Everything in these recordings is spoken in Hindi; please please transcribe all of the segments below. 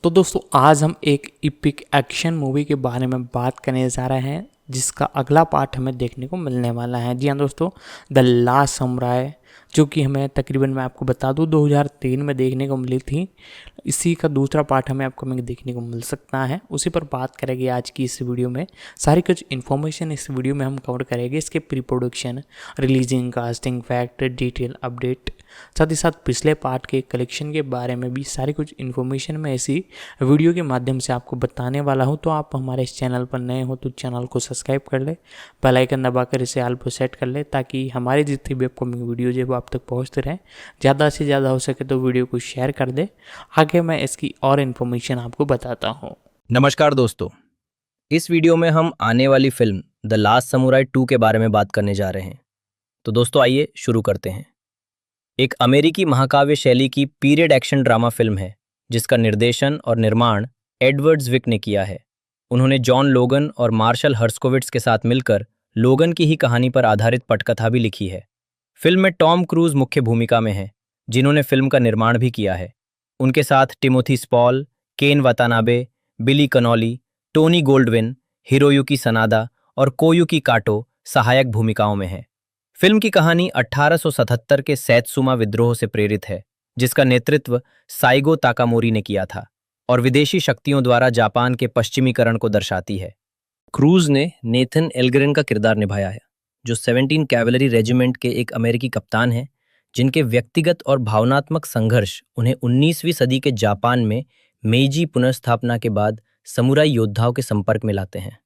तो दोस्तों आज हम एक इपिक एक्शन मूवी के बारे में बात करने जा रहे हैं जिसका अगला पार्ट हमें देखने को मिलने वाला है। जी हाँ दोस्तों, द लास्ट समुराई, जो कि हमें तकरीबन मैं आपको बता दूं 2003 में देखने को मिली थी। इसी का दूसरा पार्ट हमें आपको देखने को मिल सकता है। उसी पर बात करेंगे आज की इस वीडियो में। सारी कुछ इन्फॉर्मेशन इस वीडियो में हम कवर करेंगे। इसके pre production, releasing, casting, fact, detail update, साथ ही साथ पिछले पार्ट के कलेक्शन के बारे में भी सारी कुछ इन्फॉर्मेशन मैं इसी वीडियो के माध्यम से आपको बताने वाला हूं। तो आप हमारे इस चैनल पर नए हो तो चैनल को सब्सक्राइब कर ले, बेल आइकन दबाकर इसे ऑल पर सेट कर ले, ताकि हमारी जितनी भी अपकमिंग वीडियो है वो आप तक पहुंचते रहें। ज़्यादा से ज़्यादा हो सके तो वीडियो को शेयर कर दे। आगे मैं इसकी और इन्फॉर्मेशन आपको बताता हूँ। नमस्कार दोस्तों, इस वीडियो में हम आने वाली फिल्म द लास्ट समुराई 2 के बारे में बात करने जा रहे हैं। तो दोस्तों आइए शुरू करते हैं। एक अमेरिकी महाकाव्य शैली की पीरियड एक्शन ड्रामा फिल्म है जिसका निर्देशन और निर्माण एडवर्ड ज़्विक ने किया है। उन्होंने जॉन लोगन और मार्शल हर्स्कोविट्ज़ के साथ मिलकर लोगन की ही कहानी पर आधारित पटकथा भी लिखी है। फिल्म में टॉम क्रूज मुख्य भूमिका में हैं, जिन्होंने फिल्म का निर्माण भी किया है। उनके साथ टिमोथी स्पॉल, केन वातानाबे, बिली कनॉली, टोनी गोल्डविन, हिरोयुकी सनादा और कोयुकी काटो सहायक भूमिकाओं में हैं। फिल्म की कहानी 1877 के सैत्सुमा विद्रोह से प्रेरित है, जिसका नेतृत्व साइगो ताकामोरी ने किया था और विदेशी शक्तियों द्वारा जापान के पश्चिमीकरण को दर्शाती है। क्रूज ने नेथन एल्गरेन का किरदार निभाया है, जो 17 कैवलरी रेजिमेंट के एक अमेरिकी कप्तान हैं, जिनके व्यक्तिगत और भावनात्मक संघर्ष उन्हें 19वीं सदी के जापान में मेइजी पुनर्स्थापना के बाद समुराई योद्धाओं के संपर्क में लाते हैं।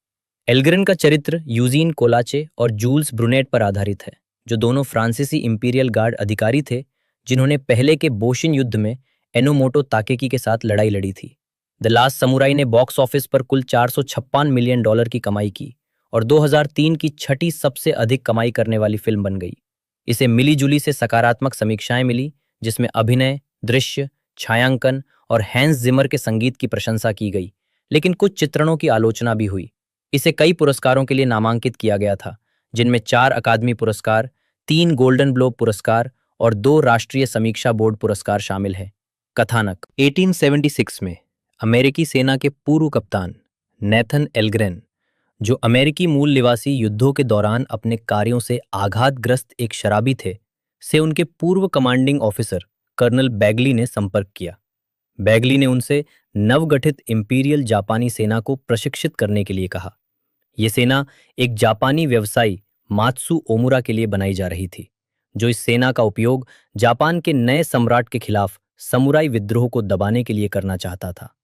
एल्गरेन का चरित्र यूजीन कोलाचे और जूल्स ब्रुनेट पर आधारित है, जो दोनों फ्रांसीसी इंपीरियल गार्ड अधिकारी थे जिन्होंने पहले के बोशिन युद्ध में एनोमोटो ताकेकी के साथ लड़ाई लड़ी थी। द लास्ट समुराई ने बॉक्स ऑफिस पर कुल $456 मिलियन की कमाई की और 2003 की छठी सबसे अधिक कमाई करने वाली फिल्म बन गई। इसे मिली-जुली से सकारात्मक समीक्षाएं मिली, जिसमें अभिनय, दृश्य, छायांकन और हैंस जिमर के संगीत की प्रशंसा की गई, लेकिन कुछ चित्रणों की आलोचना भी हुई। इसे कई पुरस्कारों के लिए नामांकित किया गया था, जिनमें 4 अकादमी पुरस्कार, 3 गोल्डन ग्लोब पुरस्कार और 2 राष्ट्रीय समीक्षा बोर्ड पुरस्कार शामिल हैं। कथानक 1876 में अमेरिकी सेना के पूर्व कप्तान नेथन एल्गरेन, जो अमेरिकी मूल निवासी युद्धों के दौरान अपने कार्यों से आघातग्रस्त एक शराबी थे, से उनके पूर्व कमांडिंग ऑफिसर कर्नल बैगली ने संपर्क किया। बैगली ने उनसे नवगठित इंपीरियल जापानी सेना को प्रशिक्षित करने के लिए कहा। यह सेना एक जापानी व्यवसायी मात्सु ओमुरा के लिए बनाई जा रही थी, जो इस सेना का उपयोग जापान के नए सम्राट के खिलाफ समुराई विद्रोह को दबाने के लिए करना चाहता था।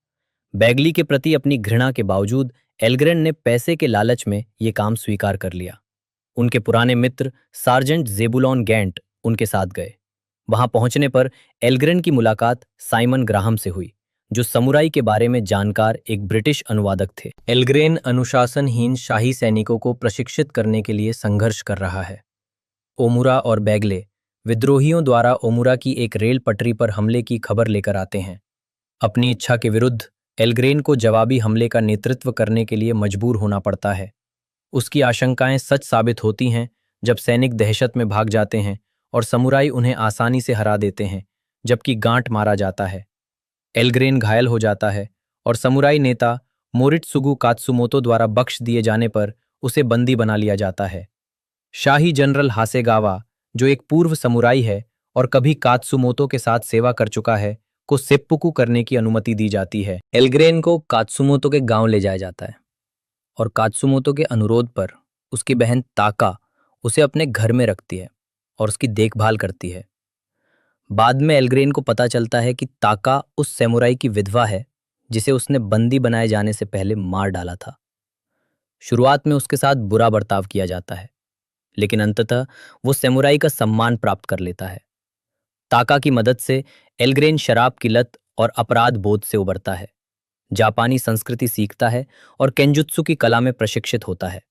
बैगली के प्रति अपनी घृणा के बावजूद एल्गरेन ने पैसे के लालच में यह काम स्वीकार कर लिया। उनके पुराने मित्र सार्जेंट जेबुलॉन गैंट उनके साथ गए। वहां पहुंचने पर एल्गरेन की मुलाकात साइमन ग्राहम से हुई, जो समुराई के बारे में जानकार एक ब्रिटिश अनुवादक थे। एल्गरेन अनुशासनहीन शाही सैनिकों को प्रशिक्षित करने के लिए संघर्ष कर रहा है। ओमुरा और बैगले विद्रोहियों द्वारा ओमुरा की एक रेल पटरी पर हमले की खबर लेकर आते हैं। अपनी इच्छा के विरुद्ध एल्गरेन को जवाबी हमले का नेतृत्व करने के लिए मजबूर होना पड़ता है। उसकी आशंकाएं सच साबित होती हैं जब सैनिक दहशत में भाग जाते हैं और समुराई उन्हें आसानी से हरा देते हैं, जबकि गांठ मारा जाता है। एल्गरेन घायल हो जाता है और समुराई नेता मोरित्सुगु कात्सुमोतो द्वारा बख्श दिए जाने पर उसे बंदी बना लिया जाता है। शाही जनरल हासेगावा, जो एक पूर्व समुराई है और कभी कात्सुमोतो के साथ सेवा कर चुका है, को सेप्पुकु करने की अनुमति दी जाती है। एल्गरेन को कात्सुमोतो के गांव ले जाया जाता है और कात्सुमोतो के अनुरोध पर उसकी बहन ताका उसे अपने घर में रखती है और उसकी देखभाल करती है। बाद में एल्गरेन को पता चलता है कि ताका उस समुराई की विधवा है जिसे उसने बंदी बनाए जाने से पहले मार डाला था। शुरुआत में उसके साथ बुरा बर्ताव किया जाता है, लेकिन अंततः वो समुराई का सम्मान प्राप्त कर लेता है। ताका की मदद से एल्गरेन शराब की लत और अपराध बोध से उबरता है, जापानी संस्कृति सीखता है और केंजुत्सु की कला में प्रशिक्षित होता है।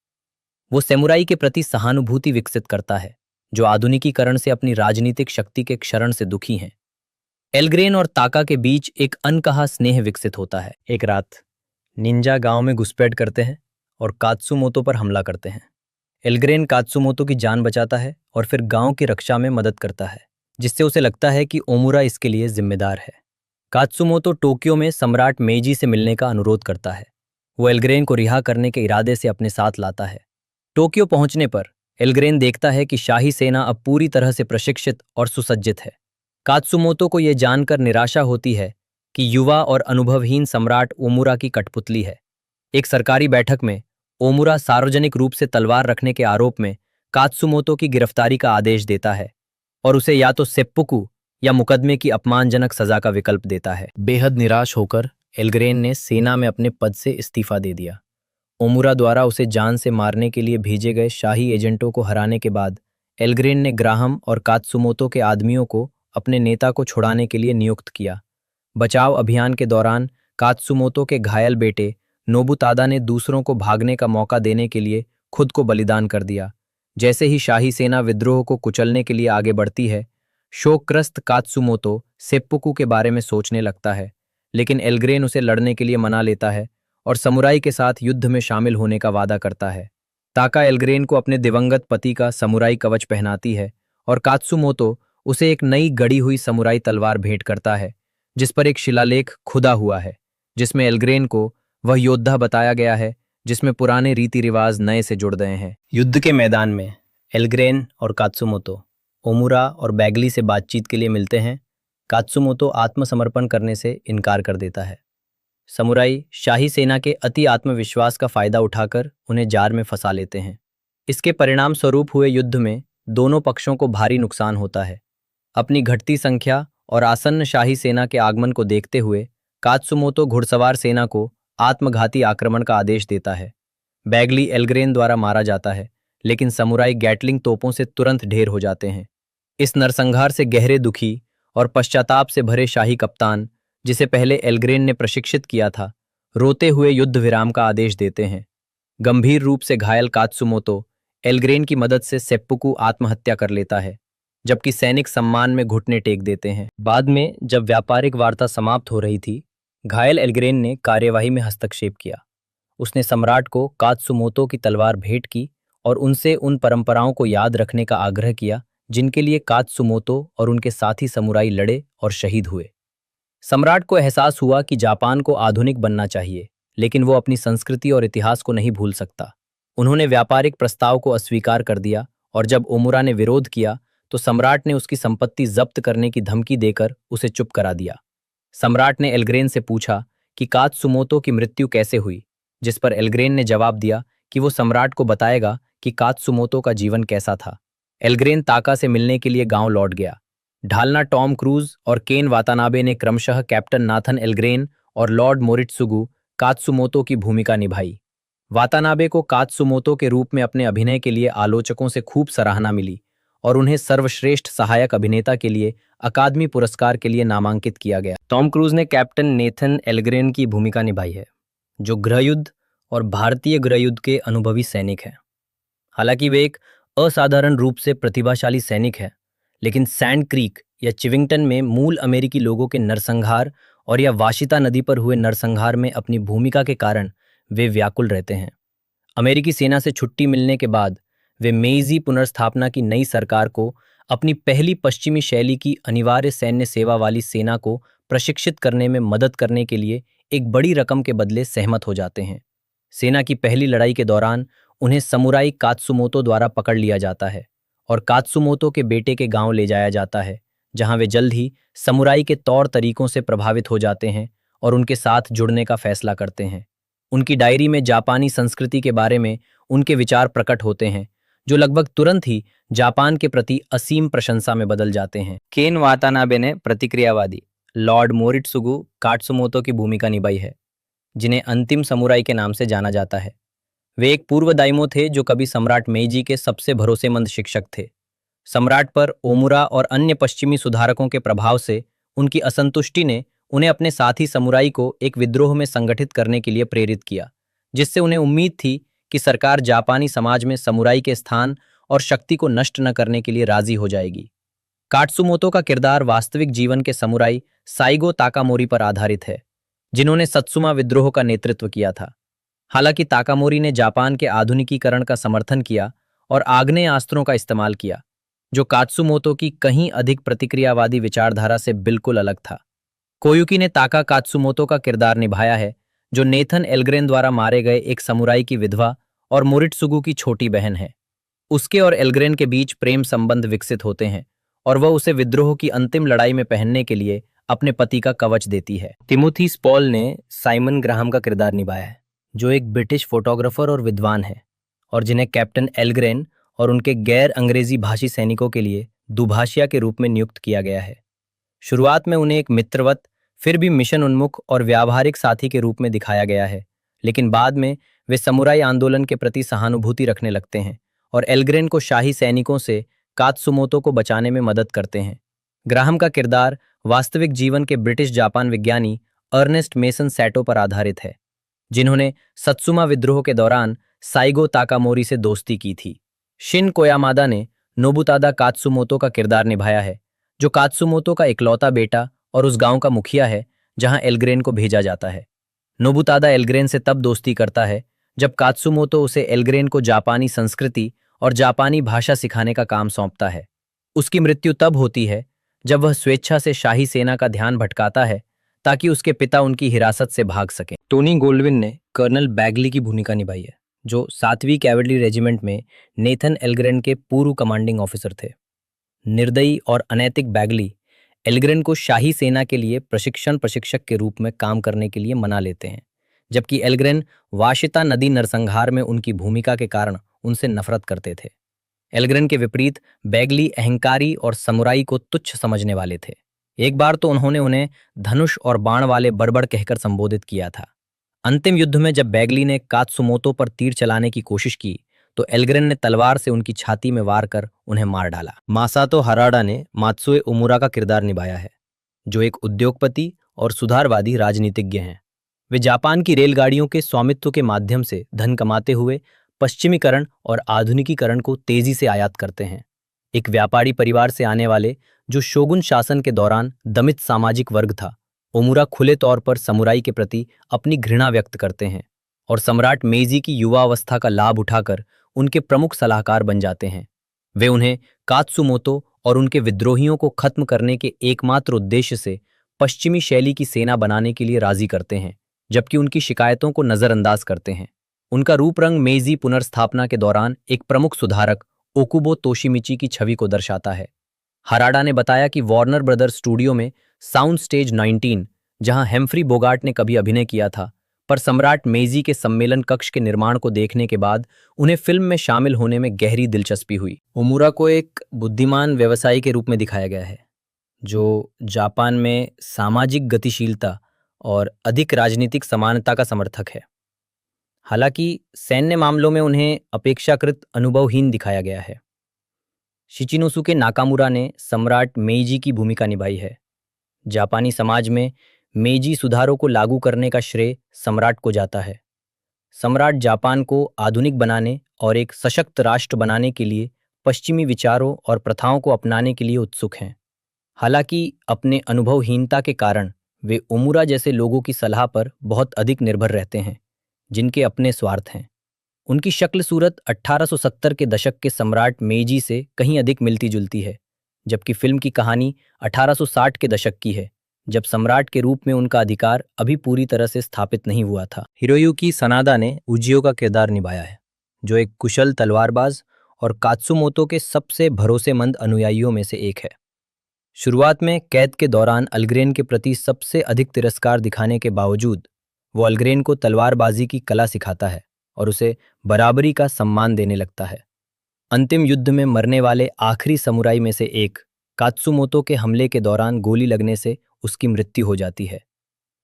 वो समुराई के प्रति सहानुभूति विकसित करता है, जो आधुनिकीकरण से अपनी राजनीतिक शक्ति के क्षरण से दुखी हैं। एल्गरेन और ताका के बीच एक अनकहा स्नेह विकसित होता है। एक रात निंजा गांव में घुसपैठ करते हैं और कात्सुमोतो पर हमला करते हैं। एल्गरेन कात्सुमोतो की जान बचाता है और फिर गांव की रक्षा में मदद करता है, जिससे उसे लगता है कि ओमुरा इसके लिए जिम्मेदार है। कात्सुमोतो टोक्यो में सम्राट मेइजी से मिलने का अनुरोध करता है। वो एल्ग्रेन को रिहा करने के इरादे से अपने साथ लाता है। टोक्यो पहुंचने पर एल्ग्रेन देखता है कि शाही सेना अब पूरी तरह से प्रशिक्षित और सुसज्जित है। कात्सुमोतो को यह जानकर निराशा होती है कि युवा और अनुभवहीन सम्राट ओमुरा की कठपुतली है। एक सरकारी बैठक में ओमुरा सार्वजनिक रूप से तलवार रखने के आरोप में कात्सुमोतो की गिरफ्तारी का आदेश देता है और उसे या तो सेप्पुकु या मुकदमे की अपमानजनक सजा का विकल्प देता है। बेहद निराश होकर एल्ग्रेन ने सेना में अपने पद से इस्तीफा दे दिया। ओमुरा द्वारा उसे जान से मारने के लिए भेजे गए शाही एजेंटों को हराने के बाद एल्ग्रेन ने ग्राहम और कात्सुमोतो के आदमियों को अपने नेता को छुड़ाने के लिए नियुक्त किया। बचाव अभियान के दौरान कात्सुमोतो के घायल बेटे नोबुतादा ने दूसरों को भागने का मौका देने के लिए खुद को बलिदान कर दिया। जैसे ही शाही सेना विद्रोह को कुचलने के लिए आगे बढ़ती है, शोकग्रस्त कात्सुमोतो सेप्पुकु के बारे में सोचने लगता है, लेकिन एल्ग्रेन उसे लड़ने के लिए मना लेता है और समुराई के साथ युद्ध में शामिल होने का वादा करता है। ताका एल्ग्रेन को अपने दिवंगत पति का समुराई कवच पहनाती है और कात्सुमोतो उसे एक नई गढ़ी हुई समुराई तलवार भेंट करता है, जिस पर एक शिलालेख खुदा हुआ है, जिसमें एल्ग्रेन को वह योद्धा बताया गया है जिसमें पुराने रीति रिवाज नए से जुड़ गए हैं। युद्ध के मैदान में एल्ग्रेन और कात्सुमोतो ओमुरा और बैगली से बातचीत के लिए मिलते हैं। कात्सुमोतो आत्मसमर्पण करने से इनकार कर देता है। समुराई शाही सेना के अति आत्मविश्वास का फायदा उठाकर उन्हें जार में फंसा लेते हैं। इसके परिणाम स्वरूप हुए युद्ध में दोनों पक्षों को भारी नुकसान होता है। अपनी घटती संख्या और आसन्न शाही सेना के आगमन को देखते हुए कात्सुमोतो घुड़सवार सेना को आत्मघाती आक्रमण का आदेश देता है। बैगली एल्ग्रेन द्वारा मारा जाता है, लेकिन समुराई गैटलिंग तोपों से तुरंत ढेर हो जाते हैं। इस नरसंहार से गहरे दुखी और पश्चाताप से भरे शाही कप्तान, जिसे पहले एल्ग्रेन ने प्रशिक्षित किया था, रोते हुए युद्ध विराम का आदेश देते हैं। गंभीर रूप से घायल कात्सुमोतो एल्ग्रेन की मदद से सेप्पुकु आत्महत्या कर लेता है, जबकि सैनिक सम्मान में घुटने टेक देते हैं। बाद में जब व्यापारिक वार्ता समाप्त हो रही थी, घायल एल्ग्रेन ने कार्यवाही में हस्तक्षेप किया। उसने सम्राट को कात्सुमोतो की तलवार भेंट की और उनसे उन परंपराओं को याद रखने का आग्रह किया जिनके लिए कात्सुमोतो और उनके साथी समुराई लड़े और शहीद हुए। सम्राट को एहसास हुआ कि जापान को आधुनिक बनना चाहिए, लेकिन वो अपनी संस्कृति और इतिहास को नहीं भूल सकता। उन्होंने व्यापारिक प्रस्ताव को अस्वीकार कर दिया और जब ओमुरा ने विरोध किया तो सम्राट ने उसकी संपत्ति जब्त करने की धमकी देकर उसे चुप करा दिया। सम्राट ने एल्ग्रेन से पूछा कि कात्सुमोतो की मृत्यु कैसे हुई, जिस पर एल्ग्रेन ने जवाब दिया कि वो सम्राट को बताएगा कि कात्सुमोतो का जीवन कैसा था। एल्ग्रेन ताका से मिलने के लिए गांव लौट गया। ढालना टॉम क्रूज और केन वातानाबे ने क्रमशः कैप्टन नाथन एल्ग्रेन और लॉर्ड मोरित्सुगु कात्सुमोतो की भूमिका निभाई। वातानाबे को कात्सुमोतो के रूप में अपने अभिनय के लिए आलोचकों से खूब सराहना मिली और उन्हें सर्वश्रेष्ठ सहायक अभिनेता के लिए अकादमी पुरस्कार के लिए नामांकित किया गया। टॉम क्रूज ने कैप्टन नेथन एल्ग्रेन की भूमिका निभाई है, जो गृहयुद्ध और भारतीय गृहयुद्ध के अनुभवी सैनिक हैं। हालांकि वे एक असाधारण रूप से प्रतिभाशाली सैनिक हैं, लेकिन सैंड क्रीक या चिविंगटन में मूल अमेरिकी लोगों के नरसंहार और या वाशिता नदी पर हुए नरसंहार में अपनी भूमिका के कारण वे व्याकुल रहते हैं। अमेरिकी सेना से छुट्टी मिलने के बाद वे मेइजी पुनर्स्थापना की नई सरकार को अपनी पहली पश्चिमी शैली की अनिवार्य सैन्य सेवा वाली सेना को प्रशिक्षित करने में मदद करने के लिए एक बड़ी रकम के बदले सहमत हो जाते हैं। सेना की पहली लड़ाई के दौरान उन्हें समुराई कात्सुमोतो द्वारा पकड़ लिया जाता है और कात्सुमोतो के बेटे के गांव ले जाया जाता है, जहां वे जल्द ही समुराई के तौर तरीकों से प्रभावित हो जाते हैं और उनके साथ जुड़ने का फैसला करते हैं। उनकी डायरी में जापानी संस्कृति के बारे में उनके विचार प्रकट होते हैं, जो लगभग तुरंत ही जापान के प्रति असीम प्रशंसा में बदल जाते हैं। केन वातानाबे ने प्रतिक्रियावादी लॉर्ड मोरित्सुगु कात्सुमोतो की भूमिका निभाई है, जिन्हें अंतिम समुराई के नाम से जाना जाता है। वे एक पूर्व दाइमो थे जो कभी सम्राट मेइजी के सबसे भरोसेमंद शिक्षक थे। सम्राट पर ओमुरा और अन्य पश्चिमी सुधारकों के प्रभाव से उनकी असंतुष्टि ने उन्हें अपने साथी समुराई को एक विद्रोह में संगठित करने के लिए प्रेरित किया, जिससे उन्हें उम्मीद थी कि सरकार जापानी समाज में समुराई के स्थान और शक्ति को नष्ट न करने के लिए राजी हो जाएगी। कात्सुमोतो का किरदार वास्तविक जीवन के समुराई साइगो ताकामोरी पर आधारित है, जिन्होंने सत्सुमा विद्रोह का नेतृत्व किया था। हालांकि ताकामोरी ने जापान के आधुनिकीकरण का समर्थन किया और आग्नेयास्त्रों का इस्तेमाल किया, जो कात्सुमोतो की कहीं अधिक प्रतिक्रियावादी विचारधारा से बिल्कुल अलग था। कोयुकी ने ताका कात्सुमोतो का किरदार निभाया है, जो नेथन एल्ग्रेन द्वारा मारे गए एक समुराई की विधवा और मोरित्सुगु की छोटी बहन है। उसके और एल्ग्रेन के बीच प्रेम संबंध विकसित होते हैं और वह उसे विद्रोह की अंतिम लड़ाई में पहनने के लिए अपने पति का कवच देती है। तिमोथी स्पॉल ने साइमन ग्राहम का किरदार निभाया है, जो एक ब्रिटिश फोटोग्राफर और विद्वान है और जिन्हें कैप्टन एल्ग्रेन और उनके गैर अंग्रेजी भाषी सैनिकों के लिए दुभाषिया के रूप में नियुक्त किया गया है। शुरुआत में उन्हें एक मित्रवत, फिर भी मिशन उन्मुख और व्यावहारिक साथी के रूप में दिखाया गया है, लेकिन बाद में वे समुराई आंदोलन के प्रति सहानुभूति रखने लगते हैं और एल्ग्रेन को शाही सैनिकों से कात्सुमोतो को बचाने में मदद करते हैं। ग्राहम का किरदार वास्तविक जीवन के ब्रिटिश जापान विज्ञानी अर्नेस्ट मेसन सैटो पर आधारित है, जिन्होंने सत्सुमा विद्रोह के दौरान साइगो ताकामोरी से दोस्ती की थी। शिन कोयामादा ने नोबुतादा कात्सुमोतो का किरदार निभाया है, जो कात्सुमोतो का इकलौता बेटा और उस गांव का मुखिया है जहां एल्ग्रेन को भेजा जाता है। नोबुतादा एल्ग्रेन से तब दोस्ती करता है जब कात्सुमोतो उसे एल्ग्रेन को जापानी संस्कृति और जापानी भाषा सिखाने का काम सौंपता है। उसकी मृत्यु तब होती है जब वह स्वेच्छा से शाही सेना का ध्यान भटकाता है ताकि उसके पिता उनकी हिरासत से भाग सकें। टोनी गोल्डविन ने कर्नल बैगली की भूमिका निभाई है, जो 7वीं कैवलरी रेजिमेंट में नेथन एल्ग्रेन के पूर्व कमांडिंग ऑफिसर थे। निर्दयी और अनैतिक बैगली एल्ग्रेन को शाही सेना के लिए प्रशिक्षक के रूप में काम करने के लिए मना लेते हैं, जबकि एल्ग्रेन वाशिता नदी नरसंहार में उनकी भूमिका के कारण उनसे नफरत करते थे। एल्ग्रेन के विपरीत बैगली अहंकारी और समुराई को तुच्छ समझने वाले थे। एक बार तो उन्होंने उन्हें धनुष और बाण वाले बड़बड़ कहकर संबोधित किया था। अंतिम युद्ध में जब बैगली ने कात्सुमोतो पर तीर चलाने की कोशिश की तो एल्ग्रेन ने तलवार से उनकी छाती में वार कर उन्हें मार डाला। मासातो हराडा ने मात्सुए उमुरा का किरदार निभाया है, जो एक उद्योगपति और सुधारवादी राजनीतिज्ञ हैं। वे जापान की रेलगाड़ियों के स्वामित्व के माध्यम से धन कमाते हुए पश्चिमीकरण और आधुनिकीकरण को तेजी से आयात करते हैं। एक व्यापारी परिवार से आने वाले, जो शोगुन शासन के दौरान दमित सामाजिक वर्ग था, ओमुरा खुले तौर पर समुराई के प्रति अपनी घृणा व्यक्त करते हैं और सम्राट मेजी की युवावस्था का लाभ उठाकर उनके प्रमुख सलाहकार बन जाते हैं। वे उन्हें कात्सुमोतो और उनके विद्रोहियों को खत्म करने के एकमात्र उद्देश्य से पश्चिमी शैली की सेना बनाने के लिए राजी करते हैं, जबकि उनकी शिकायतों को नजरअंदाज करते हैं। उनका रूप रंग मेजी पुनर्स्थापना के दौरान एक प्रमुख सुधारक ओकुबो तोशिमिची की छवि को दर्शाता है। हराडा ने बताया कि वार्नर ब्रदर्स स्टूडियो में साउंड स्टेज 19, जहां हेम्फ्री बोगार्ट ने कभी अभिनय किया था, पर सम्राट मेजी के सम्मेलन कक्ष के निर्माण को देखने के बाद उन्हें फिल्म में शामिल होने में गहरी दिलचस्पी हुई। ओमुरा को एक बुद्धिमान व्यवसायी के रूप में दिखाया गया है, जो जापान में सामाजिक गतिशीलता और अधिक राजनीतिक समानता का समर्थक है। हालांकि सैन्य मामलों में उन्हें अपेक्षाकृत अनुभवहीन दिखाया गया है। शिचिनोसुके नाकामुरा ने सम्राट मेइजी की भूमिका निभाई है। जापानी समाज में मेइजी सुधारों को लागू करने का श्रेय सम्राट को जाता है। सम्राट जापान को आधुनिक बनाने और एक सशक्त राष्ट्र बनाने के लिए पश्चिमी विचारों और प्रथाओं को अपनाने के लिए उत्सुक हैं। हालांकि अपने अनुभवहीनता के कारण वे ओमुरा जैसे लोगों की सलाह पर बहुत अधिक निर्भर रहते हैं, जिनके अपने स्वार्थ हैं। उनकी शक्ल सूरत 1870 के दशक के सम्राट मेइजी से कहीं अधिक मिलती जुलती है, जबकि फिल्म की कहानी 1860 के दशक की है, जब सम्राट के रूप में उनका अधिकार अभी पूरी तरह से स्थापित नहीं हुआ था। हिरोयुकी सनादा ने उजियो का किरदार निभाया है, जो एक कुशल तलवारबाज और कात्सुमोतो के सबसे भरोसेमंद अनुयायियों में से एक है। शुरुआत में कैद के दौरान एल्ग्रेन के प्रति सबसे अधिक तिरस्कार दिखाने के बावजूद वो एल्ग्रेन को तलवारबाजी की कला सिखाता है और उसे बराबरी का सम्मान देने लगता है। अंतिम युद्ध में मरने वाले आखिरी समुराई में से एक कात्सुमोतो के हमले के दौरान गोली लगने से उसकी मृत्यु हो जाती है।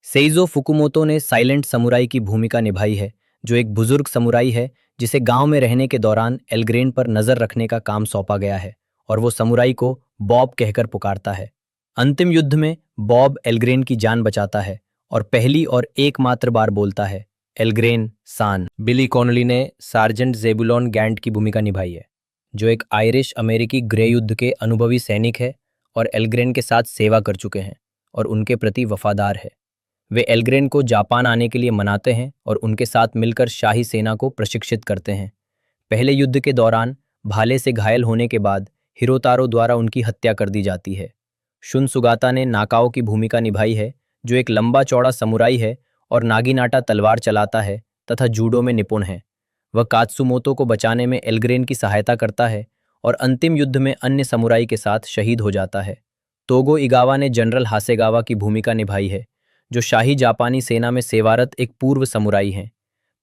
सेइजो फुकुमोतो ने साइलेंट समुराई की भूमिका निभाई है, जो एक बुजुर्ग समुराई है जिसे गांव में रहने के दौरान एल्ग्रेन पर नजर रखने का काम सौंपा गया है और वो समुराई को बॉब कहकर पुकारता है। अंतिम युद्ध में बॉब एल्ग्रेन की जान बचाता है और पहली और एकमात्र बार बोलता है, एल्ग्रेन सान। बिली कॉनली ने सार्जेंट जेबुलोन गैंट की भूमिका निभाई है, जो एक आयरिश अमेरिकी गृह युद्ध के अनुभवी सैनिक है और एल्ग्रेन के साथ सेवा कर चुके हैं और उनके प्रति वफादार है। वे एल्ग्रेन को जापान आने के लिए मनाते हैं और उनके साथ मिलकर शाही सेना को प्रशिक्षित करते हैं। पहले युद्ध के दौरान भाले से घायल होने के बाद हिरोतारो द्वारा उनकी हत्या कर दी जाती है। शुन सुगाता ने नाकाओ की भूमिका निभाई है, जो एक लंबा चौड़ा समुराई है और नागिनाटा तलवार चलाता है तथा जूडो में निपुण है। वह कात्सुमोतो को बचाने में एल्ग्रेन की सहायता करता है और अंतिम युद्ध में अन्य समुराई के साथ शहीद हो जाता है। तोगो इगावा ने जनरल हासेगावा की भूमिका निभाई है, जो शाही जापानी सेना में सेवारत एक पूर्व समुराई हैं।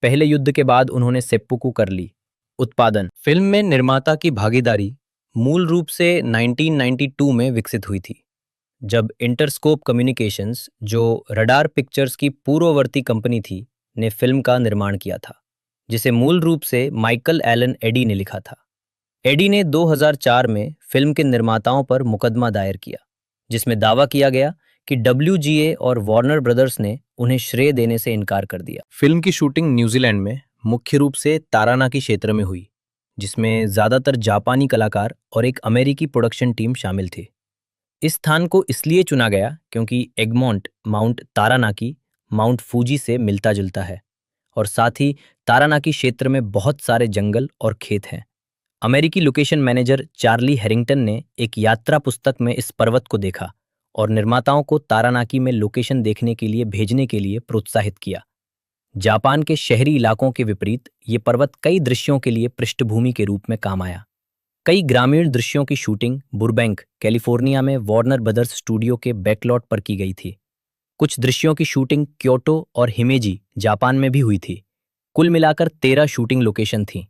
पहले युद्ध के बाद उन्होंने सेप्पुकु कर ली। उत्पादन: फिल्म में निर्माता की भागीदारी मूल रूप से 1992 में विकसित हुई थी, जब इंटरस्कोप कम्युनिकेशंस, जो रडार पिक्चर्स की पूर्ववर्ती कंपनी थी, ने फिल्म का निर्माण किया था, जिसे मूल रूप से माइकल एलन एडी ने लिखा था। एडी ने 2004 में फिल्म के निर्माताओं पर मुकदमा दायर किया, जिसमें दावा किया गया कि WGA और वार्नर ब्रदर्स ने उन्हें श्रेय देने से इनकार कर दिया। फिल्म की शूटिंग न्यूजीलैंड में मुख्य रूप से तारानाकी क्षेत्र में हुई, जिसमें ज्यादातर जापानी कलाकार और एक अमेरिकी प्रोडक्शन टीम शामिल थे। इस स्थान को इसलिए चुना गया क्योंकि एगमोंट माउंट तारानाकी माउंट फूजी से मिलता जुलता है और साथ ही तारानाकी क्षेत्र में बहुत सारे जंगल और खेत हैं। अमेरिकी लोकेशन मैनेजर चार्ली हैरिंगटन ने एक यात्रा पुस्तक में इस पर्वत को देखा और निर्माताओं को तारानाकी में लोकेशन देखने के लिए भेजने के लिए प्रोत्साहित किया। जापान के शहरी इलाकों के विपरीत ये पर्वत कई दृश्यों के लिए पृष्ठभूमि के रूप में काम आया। कई ग्रामीण दृश्यों की शूटिंग बुरबैंक, कैलिफोर्निया में वार्नर ब्रदर्स स्टूडियो के बैकलॉट पर की गई थी। कुछ दृश्यों की शूटिंग क्योटो और हिमेजी, जापान में भी हुई थी। कुल मिलाकर 13 शूटिंग लोकेशन थीं।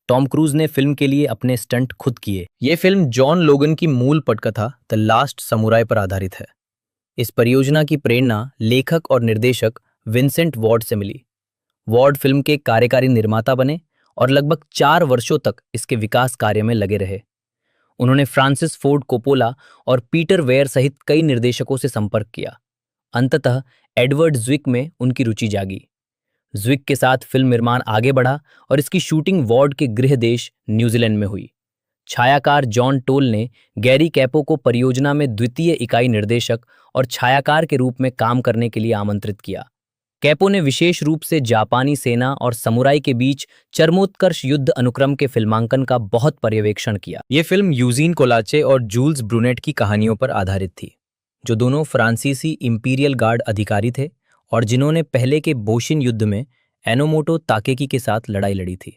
टॉम क्रूज ने फिल्म के लिए अपने स्टंट खुद किए। ये फिल्म जॉन लोगन की मूल पटकथा द लास्ट समुराई पर आधारित है। इस परियोजना की प्रेरणा लेखक और निर्देशक विंसेंट वॉर्ड से मिली। वॉर्ड फिल्म के कार्यकारी निर्माता बने और लगभग 4 वर्षों तक इसके विकास कार्य में लगे रहे। उन्होंने फ्रांसिस फोर्ड कोपोला और पीटर वेयर सहित कई निर्देशकों से संपर्क किया। अंततः एडवर्ड ज़्विक में उनकी रुचि जागी। ज़्विक के साथ फिल्म निर्माण आगे बढ़ा और इसकी शूटिंग वॉर्ड के गृह देश न्यूजीलैंड में हुई। छायाकार जॉन टोल ने गैरी कैपो को परियोजना में द्वितीय इकाई निर्देशक और छायाकार के रूप में काम करने के लिए आमंत्रित किया। कैपो ने विशेष रूप से जापानी सेना और समुराई के बीच चरमोत्कर्ष युद्ध अनुक्रम के फिल्मांकन का बहुत पर्यवेक्षण किया। ये फिल्म यूजीन कोलाचे और जूल्स ब्रूनेट की कहानियों पर आधारित थी, जो दोनों फ्रांसीसी इंपीरियल गार्ड अधिकारी थे और जिन्होंने पहले के बोशिन युद्ध में एनोमोटो ताकेकी के साथ लड़ाई लड़ी थी,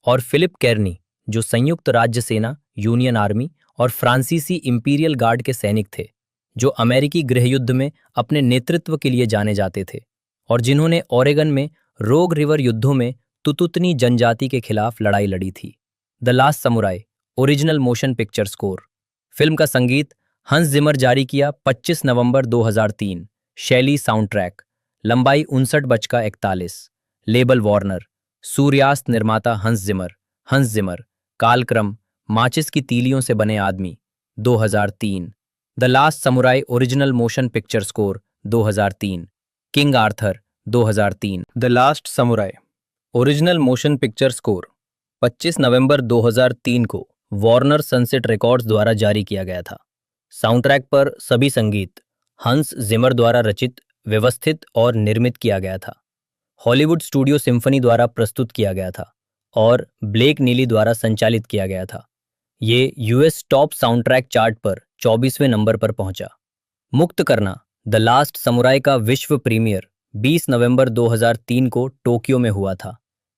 और फिलिप केर्नी, जो संयुक्त राज्य सेना, यूनियन आर्मी और फ्रांसीसी इंपीरियल गार्ड के सैनिक थे, जो अमेरिकी गृहयुद्ध में अपने नेतृत्व के लिए जाने जाते थे और जिन्होंने ओरेगन में रोग रिवर युद्धों में तुतुतनी जनजाति के खिलाफ लड़ाई लड़ी थी। The Last samurai original motion picture score. Film का संगीत हंस जिमर जारी किया 25 नवंबर 2003। शैली साउंड ट्रैक। लंबाई 59:41। Label Warner. सूर्यास्त निर्माता हंस जिमर। हंस जिमर। कालक्रम माचिस की तीलियों से बने आदमी 2003। The Last samurai original motion picture score 2003। King Arthur 2003। The Last samurai original motion picture score 25 नवंबर 2003 को वार्नर सनसेट रिकॉर्ड्स द्वारा जारी किया गया था। साउंड ट्रैक पर सभी संगीत हंस जिमर द्वारा रचित, व्यवस्थित और निर्मित किया गया था। हॉलीवुड स्टूडियो सिम्फनी द्वारा प्रस्तुत किया गया था और ब्लेक नीली द्वारा संचालित किया गया था। ये US top sound track chart पर 24वें नंबर पर पहुंचा। मुक्त करना द लास्ट समुराई का विश्व प्रीमियर 20 नवंबर 2003 को टोक्यो में हुआ था।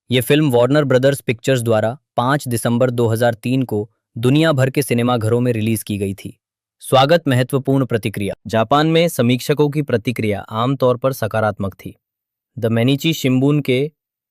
ये फिल्म वार्नर ब्रदर्स पिक्चर्स द्वारा 5 दिसंबर 2003 को दुनिया भर के सिनेमाघरों में रिलीज की गई थी। स्वागत महत्वपूर्ण प्रतिक्रिया। जापान में समीक्षकों की प्रतिक्रिया आमतौर पर सकारात्मक थी। द मेनिची शिम्बुन के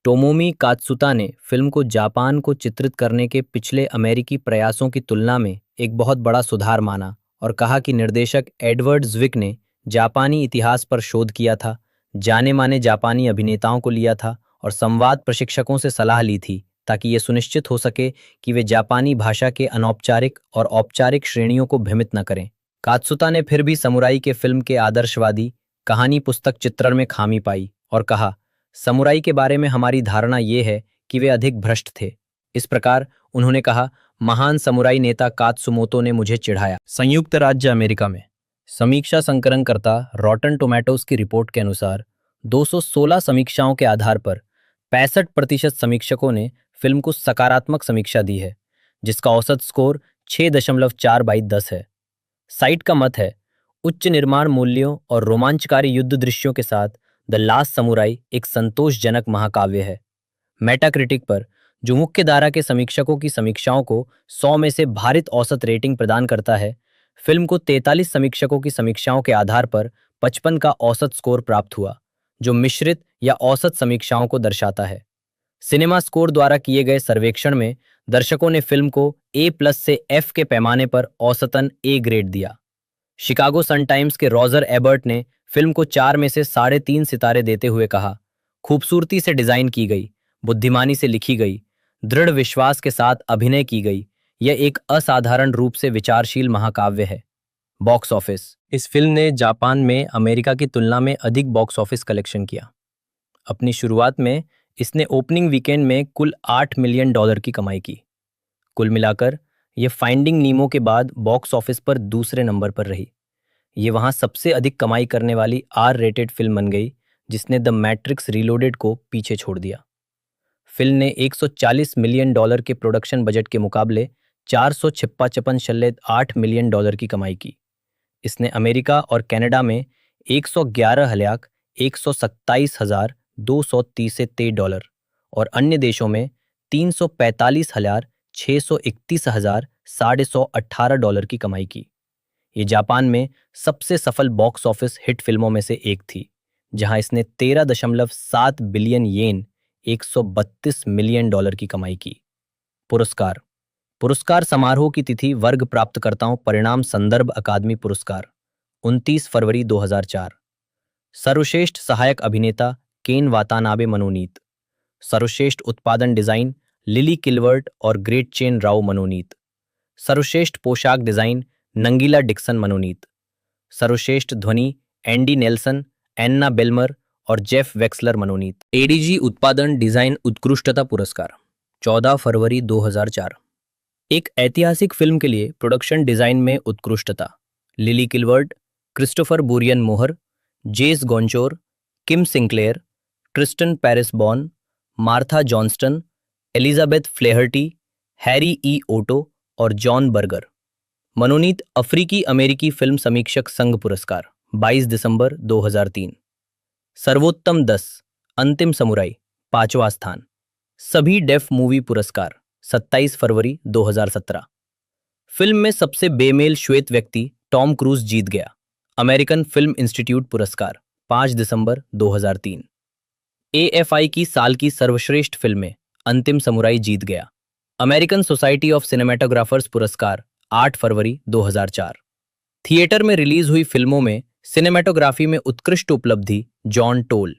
टोमोमी कात्सुता ने फिल्म को जापान को चित्रित करने के पिछले अमेरिकी प्रयासों की तुलना में एक बहुत बड़ा सुधार माना और कहा कि निर्देशक एडवर्ड ज़्विक ने जापानी इतिहास पर शोध किया था, जाने माने जापानी अभिनेताओं को लिया था और संवाद प्रशिक्षकों से सलाह ली थी ताकि ये सुनिश्चित हो सके कि वे जापानी भाषा के अनौपचारिक और औपचारिक श्रेणियों को भ्रमित न करें। कात्सुता ने फिर भी समुराई के फिल्म के आदर्शवादी कहानी पुस्तक चित्रण में खामी पाई और कहा, समुराई के बारे में हमारी धारणा ये है कि वे अधिक भ्रष्ट थे। इस प्रकार उन्होंने कहा, महान समुराई नेता कात्सुमोतो ने मुझे चिढ़ाया। संयुक्त राज्य अमेरिका में समीक्षा संकलनकर्ता रॉटन टोमेटोज की रिपोर्ट के अनुसार 216 समीक्षाओं के आधार पर 65% समीक्षकों ने फिल्म को सकारात्मक समीक्षा दी है, जिसका औसत स्कोर 6.4/10 है। साइट का मत है, उच्च निर्माण मूल्यों और रोमांचकारी युद्ध दृश्यों के साथ द लास्ट समुराई एक संतोषजनक महाकाव्य है। मेटाक्रिटिक पर, जो मुख्य धारा के समीक्षकों की समीक्षाओं को 100 में से भारित औसत रेटिंग प्रदान करता है, फिल्म को 43 समीक्षकों की समीक्षाओं के आधार पर 55 का औसत स्कोर प्राप्त हुआ, जो मिश्रित या औसत समीक्षाओं को दर्शाता है। सिनेमा स्कोर द्वारा किए गए सर्वेक्षण में दर्शकों ने फिल्म को A+ से F के पैमाने पर औसतन A ग्रेड दिया। शिकागो सन टाइम्स के रॉजर एबर्ट ने फिल्म को 4 में से 3.5 सितारे देते हुए कहा, खूबसूरती से डिजाइन की गई, बुद्धिमानी से लिखी गई, दृढ़ विश्वास के साथ अभिनय की गई, यह एक असाधारण रूप से विचारशील महाकाव्य है। Box office. इस फिल्म ने जापान में अमेरिका की तुलना में अधिक बॉक्स ऑफिस कलेक्शन किया। अपनी शुरुआत में इसने ओपनिंग वीकेंड में कुल $8 मिलियन की कमाई की। कुल मिलाकर यह फाइंडिंग नीमो के बाद बॉक्स ऑफिस पर दूसरे नंबर पर रही। ये वहां सबसे अधिक कमाई करने वाली R-रेटेड फिल्म बन गई, जिसने द मैट्रिक्स रीलोडेड को पीछे छोड़ दिया। फिल्म ने $140 मिलियन के प्रोडक्शन बजट के मुकाबले 456.8 मिलियन की कमाई की। इसने अमेरिका और कनाडा में $111,127,230 और अन्य देशों में $345,631,118 की कमाई की। ये जापान में सबसे सफल बॉक्स ऑफिस हिट फिल्मों में से एक थी, जहां इसने 13.7 बिलियन येन $132 मिलियन की कमाई की। पुरस्कार। पुरस्कार समारोह की तिथि वर्ग प्राप्तकर्ताओं परिणाम संदर्भ अकादमी पुरस्कार 29 फरवरी 2004। सर्वश्रेष्ठ सहायक अभिनेता केन वातानाबे मनोनीत। सर्वश्रेष्ठ उत्पादन डिजाइन लिली किलवर्ट और ग्रेट चेन राव मनोनीत। सर्वश्रेष्ठ पोशाक डिजाइन नंगीला डिक्सन मनोनीत। सर्वश्रेष्ठ ध्वनि एंडी नेल्सन, एन्ना बेल्मर और जेफ वेक्सलर मनोनीत। एडीजी उत्पादन डिजाइन उत्कृष्टता पुरस्कार 14 फरवरी 2004। एक ऐतिहासिक फिल्म के लिए प्रोडक्शन डिजाइन में उत्कृष्टता lily किलवर्ट, Christopher Burian Mohr, Jess Gonchor, Kim Sinclair, Tristan Paris Bourne, Martha Johnston, Elizabeth Flaherty, Harry E Otto और जॉन बर्गर। मनोनीत अफ्रीकी अमेरिकी फिल्म समीक्षक संघ पुरस्कार 22 दिसंबर 2003। सर्वोत्तम 10 अंतिम समुराई 5वां स्थान। सभी डेफ मूवी पुरस्कार 27 फरवरी 2017। फिल्म में सबसे बेमेल श्वेत व्यक्ति टॉम क्रूज जीत गया। अमेरिकन फिल्म इंस्टीट्यूट पुरस्कार 5 दिसंबर 2003। AFI की साल की सर्वश्रेष्ठ फिल्में अंतिम समुराई जीत गया। अमेरिकन सोसाइटी ऑफ सिनेमेटोग्राफर्स पुरस्कार 8 फरवरी 2004। थिएटर में रिलीज हुई फिल्मों में सिनेमेटोग्राफी में उत्कृष्ट उपलब्धि जॉन टोल।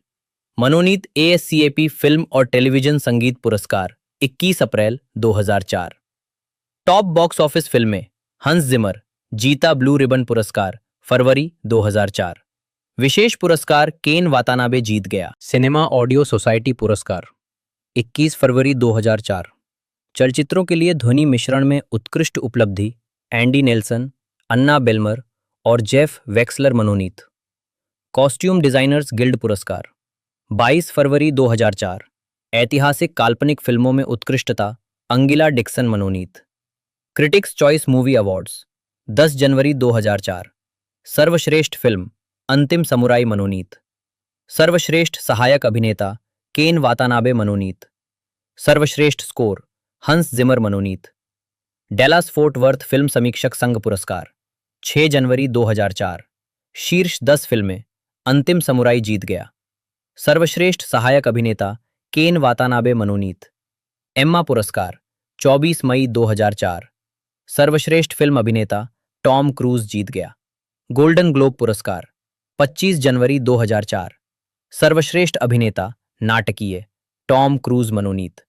मनोनीत ASCAP फिल्म और टेलीविजन संगीत पुरस्कार 21 अप्रैल 2004। टॉप बॉक्स ऑफिस फिल्में हंस जिमर जीता ब्लू रिबन पुरस्कार फरवरी 2004। विशेष पुरस्कार केन वातानाबे जीत गया। सिनेमा ऑडियो सोसाइटी पुरस्कार 21 फरवरी 2004। चलचित्रों के लिए ध्वनि मिश्रण में उत्कृष्ट उपलब्धि एंडी नेल्सन, अन्ना बेल्मर और जेफ वेक्सलर मनोनीत। कॉस्ट्यूम डिजाइनर्स गिल्ड पुरस्कार 22 फरवरी 2004। ऐतिहासिक काल्पनिक फिल्मों में उत्कृष्टता अंगिला डिक्सन मनोनीत। क्रिटिक्स चॉइस मूवी अवार्ड्स 10 जनवरी 2004। सर्वश्रेष्ठ फिल्म अंतिम समुराई मनोनीत। सर्वश्रेष्ठ सहायक अभिनेता केन वातानाबे मनोनीत। सर्वश्रेष्ठ स्कोर हंस जिमर मनोनीत। डेलास फोर्ट वर्थ फिल्म समीक्षक संघ पुरस्कार 6 जनवरी 2004। शीर्ष 10 फिल्में अंतिम समुराई जीत गया। सर्वश्रेष्ठ सहायक अभिनेता केन वातानाबे मनोनीत। एम्मा पुरस्कार 24 मई 2004। सर्वश्रेष्ठ फिल्म अभिनेता टॉम क्रूज जीत गया। गोल्डन ग्लोब पुरस्कार 25 जनवरी 2004। सर्वश्रेष्ठ अभिनेता नाटकीय टॉम क्रूज मनोनीत।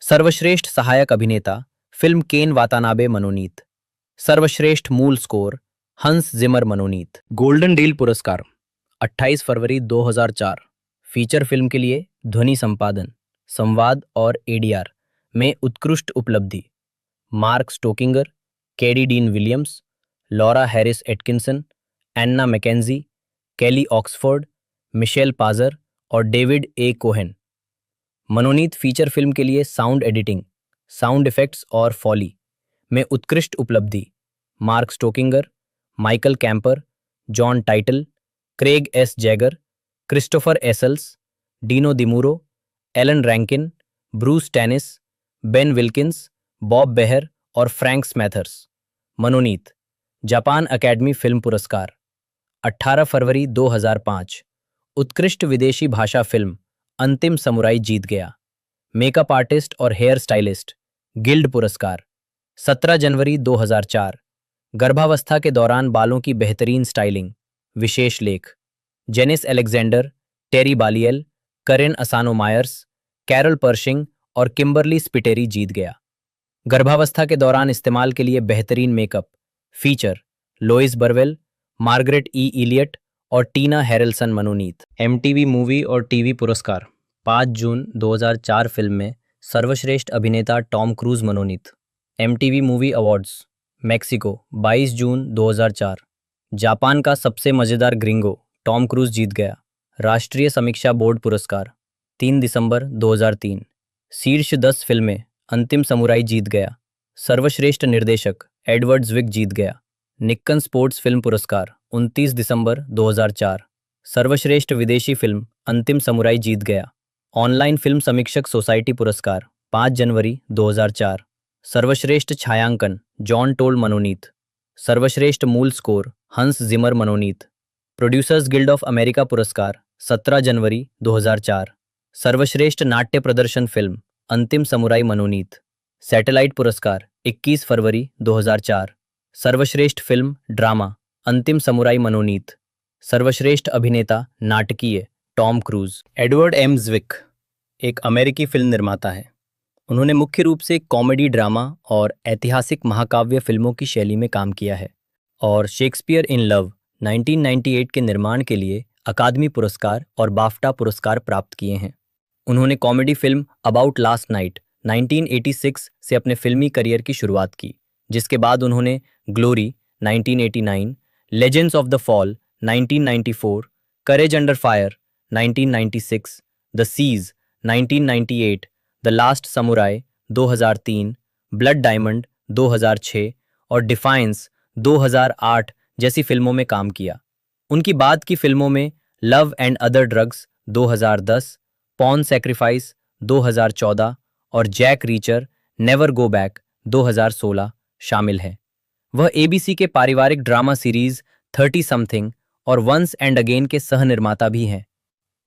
सर्वश्रेष्ठ सहायक अभिनेता फिल्म केन वातानाबे मनोनीत। सर्वश्रेष्ठ मूल स्कोर हंस जिमर मनोनीत। गोल्डन डील पुरस्कार 28 फरवरी 2004। फीचर फिल्म के लिए ध्वनि संपादन, संवाद और ADR में उत्कृष्ट उपलब्धि Mark Stoeckinger, Cady Dean Williams, Laura Harris Atkinson, Anna MacKenzie, Kelly Oxford, Michelle Pazer और डेविड A कोहेन। मनोनीत फीचर फिल्म के लिए साउंड एडिटिंग, साउंड इफेक्ट्स और फॉली में उत्कृष्ट उपलब्धि Mark Stoeckinger, Michael Kamper, John Title, Craig S Jaeger, Christopher Assells, Dino DiMuro, Alan Rankin, Bruce Tanis, Ben Wilkins, Bob Beher और फ्रैंक स्मैथर्स। मनोनीत: जापान अकेडमी फिल्म पुरस्कार 18 फरवरी 2005। उत्कृष्ट विदेशी भाषा फिल्म अंतिम समुराई जीत गया। मेकअप आर्टिस्ट और हेयर स्टाइलिस्ट गिल्ड पुरस्कार 17 जनवरी 2004। गर्भावस्था के दौरान बालों की बेहतरीन स्टाइलिंग विशेष लेख जेनिस एलेक्जेंडर, टेरी बालियल, करेन असानो मायर्स, कैरल पर्शिंग और किम्बरली स्पिटेरी जीत गया। गर्भावस्था के दौरान इस्तेमाल के लिए बेहतरीन makeup feature Lewis बर्वेल, Margaret E Elliot और टीना हैरल्सन मनोनीत। एमटीवी मूवी और टीवी पुरस्कार 5 जून 2004 फिल्म में सर्वश्रेष्ठ अभिनेता टॉम क्रूज मनोनीत। एमटीवी मूवी अवार्ड्स मैक्सिको 22 जून 2004। जापान का सबसे मज़ेदार ग्रिंगो टॉम क्रूज जीत गया। राष्ट्रीय समीक्षा बोर्ड पुरस्कार 3 दिसंबर 2003। शीर्ष 10 फिल्में अंतिम समुराई जीत गया। सर्वश्रेष्ठ निर्देशक एडवर्ड ज़्विग जीत गया। निक्कन स्पोर्ट्स फिल्म पुरस्कार 29 दिसंबर 2004। सर्वश्रेष्ठ विदेशी फिल्म अंतिम समुराई जीत गया। ऑनलाइन फिल्म समीक्षक सोसाइटी पुरस्कार 5 जनवरी 2004। सर्वश्रेष्ठ छायांकन जॉन टोल मनोनीत। सर्वश्रेष्ठ मूल स्कोर हंस जिमर मनोनीत। प्रोड्यूसर्स गिल्ड ऑफ अमेरिका पुरस्कार 17 जनवरी 2004। सर्वश्रेष्ठ नाट्य प्रदर्शन फिल्म अंतिम समुराई मनोनीत। सैटेलाइट पुरस्कार 21 फरवरी 2004। सर्वश्रेष्ठ फिल्म ड्रामा अंतिम समुराई मनोनीत। सर्वश्रेष्ठ अभिनेता नाटकीय टॉम क्रूज। एडवर्ड एम ज़्विग एक अमेरिकी फिल्म निर्माता है। उन्होंने मुख्य रूप से कॉमेडी ड्रामा और ऐतिहासिक महाकाव्य फिल्मों की शैली में काम किया है और शेक्सपियर इन लव 1998 के निर्माण के लिए अकादमी पुरस्कार और बाफ्टा पुरस्कार प्राप्त किए हैं। उन्होंने comedy film about last night 1986 से अपने फिल्मी करियर की शुरुआत की, जिसके बाद उन्होंने Glory 1989, Legends of the Fall 1994, Courage Under Fire 1996, the Siege 1998, the Last Samurai 2003, Blood Diamond 2006 और डिफाइंस 2008 जैसी फिल्मों में काम किया। उनकी बाद की फिल्मों में Love and Other Drugs 2010, Pawn Sacrifice 2014 और Jack Reacher Never Go Back 2016 शामिल है। वह एबीसी के पारिवारिक ड्रामा सीरीज 30 समथिंग और वंस एंड अगेन के सह निर्माता भी हैं।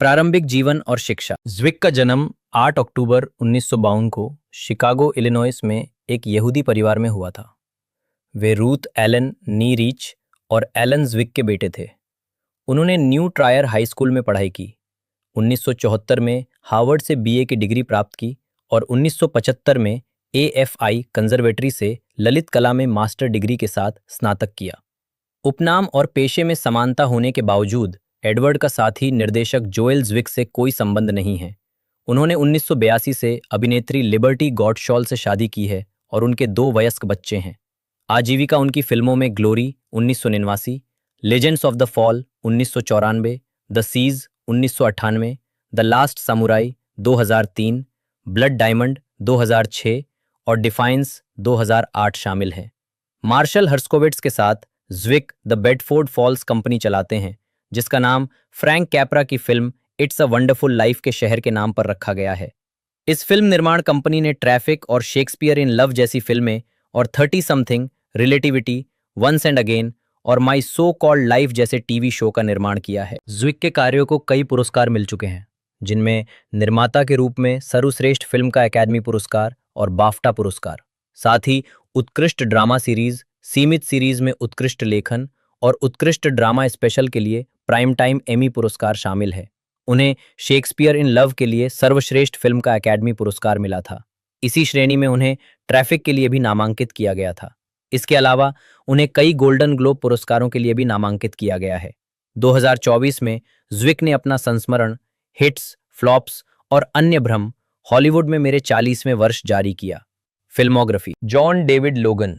प्रारंभिक जीवन और शिक्षा। ज़्विग का जन्म 8 अक्टूबर 1952 को शिकागो इलिनॉइस में एक यहूदी परिवार में हुआ था। वे रूथ एलन नी रीच और एलन ज़्विग के बेटे थे। उन्होंने न्यू ट्रायर हाई स्कूल में पढ़ाई की। 1974 में हार्वर्ड से बीए की डिग्री प्राप्त की और 1975 में एएफआई कंजर्वेटरी से ललित कला में मास्टर डिग्री के साथ स्नातक किया। उपनाम और पेशे में समानता होने के बावजूद एडवर्ड का साथी निर्देशक जोएल ज़्विग से कोई संबंध नहीं है। उन्होंने 1982 से अभिनेत्री लिबर्टी गॉडशॉल से शादी की है और उनके 2 वयस्क बच्चे हैं। आजीविका उनकी फिल्मों में Glory 1989, Legends of the Fall 1994, the Siege 1998, the Last Samurai 2003, Blood Diamond 2006 और डिफाइंस 2008 शामिल है। मार्शल हर्स्कोविट्स के साथ ज़्विग द बेडफोर्ड फॉल्स कंपनी चलाते हैं, जिसका नाम फ्रैंक कैपरा की film it's a wonderful life के शहर के नाम पर रखा गया है। इस फिल्म निर्माण कंपनी ने ट्रैफिक और शेक्सपियर इन लव जैसी फिल्में और 30 something, relativity, once and again और माई सो कॉल्ड लाइफ जैसे टीवी शो का निर्माण किया है। ज़्विग के कार्यों को कई पुरस्कार मिल चुके हैं, जिनमें निर्माता के रूप में सर्वश्रेष्ठ फिल्म का अकादमी पुरस्कार और बाफ्टा पुरस्कार, साथ ही उत्कृष्ट ड्रामा सीरीज, सीमित सीरीज में उत्कृष्ट लेखन और उत्कृष्ट ड्रामा स्पेशल के लिए प्राइम टाइम एमी पुरस्कार शामिल है। उन्हें शेक्सपियर इन लव के लिए सर्वश्रेष्ठ फिल्म का अकादमी पुरस्कार मिला था। इसी श्रेणी में उन्हें ट्रैफिक के लिए भी नामांकित किया गया था। इसके अलावा उन्हें कई गोल्डन ग्लोब पुरस्कारों के लिए भी नामांकित किया गया है। 2024 में ज़्विग ने अपना संस्मरण हिट्स, फ्लॉप्स और अन्य भ्रम हॉलीवुड में मेरे 40वें वर्ष जारी किया। फिल्मोग्राफी। जॉन डेविड लोगन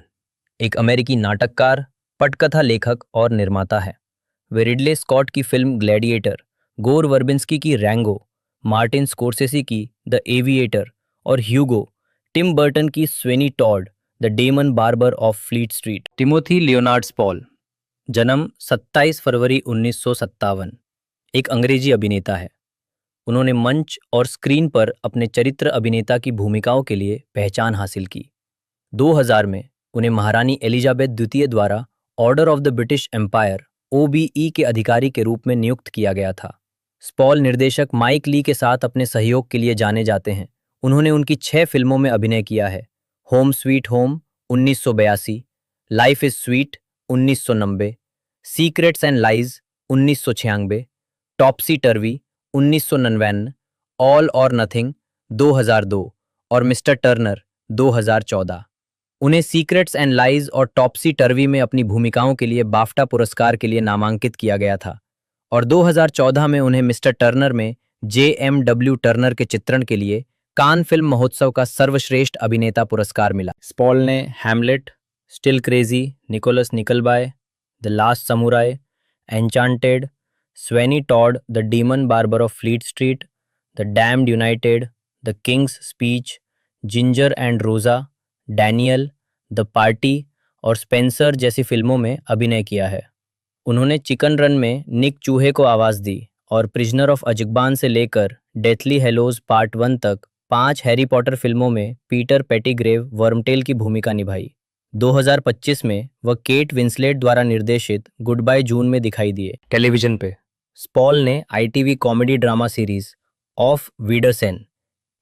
एक अमेरिकी नाटककार, पटकथा लेखक और निर्माता है। वे रिडले स्कॉट की फिल्म ग्लैडिएटर, गोर वर्बिंस्की की रैंगो, मार्टिन स्कोर्सेसी की द एविएटर और ह्यूगो, टिम बर्टन की Sweeney Todd, the Demon Barber of Fleet Street, Timothy Leonard Spall, जन्म 27 फरवरी 1957। एक अंग्रेजी अभिनेता है। उन्होंने मंच और स्क्रीन पर अपने चरित्र अभिनेता की भूमिकाओं के लिए पहचान हासिल की। 2000 में उन्हें महारानी एलिजाबेथ द्वितीय द्वारा order of the British Empire OBE के अधिकारी के रूप में नियुक्त किया गया था। स्पॉल निर्देशक माइक ली के साथ अपने सहयोग के लिए जाने जाते हैं। उन्होंने उनकी 6 फिल्मों में अभिनय किया है। Home sweet home 1982, life is sweet 1990, secrets and lies 1996, टॉपसी टर्वी 1999, all और नथिंग 2002 और मिस्टर टर्नर 2014। उन्हें सीक्रेट्स एंड लाइज और टॉपसी टर्वी में अपनी भूमिकाओं के लिए बाफ्टा पुरस्कार के लिए नामांकित किया गया था और 2014 में उन्हें मिस्टर टर्नर में JMW टर्नर के चित्रण के लिए कान फिल्म महोत्सव का सर्वश्रेष्ठ अभिनेता पुरस्कार मिला। स्पॉल ने Hamlet, Still Crazy, Nicholas Nickleby, the Last Samurai, Enchanted, Sweeney Todd, the Demon Barber of Fleet Street, the Damned United, the King's Speech, Ginger and Rosa, Daniel, the Party और स्पेंसर जैसी फिल्मों में अभिनय किया है। उन्होंने चिकन रन में निक चूहे को आवाज़ दी और प्रिजनर ऑफ अजकबान से लेकर डेथली हेलोज पार्ट 1 तक 5 हैरी पॉटर फिल्मों में पीटर पेटिग्रेव वर्मटेल की भूमिका निभाई। 2025 में वह केट विंसलेट द्वारा निर्देशित गुड बाय जून में दिखाई दिए। टेलीविजन पे स्पॉल ने ITV comedy drama series Auf Wiedersehen,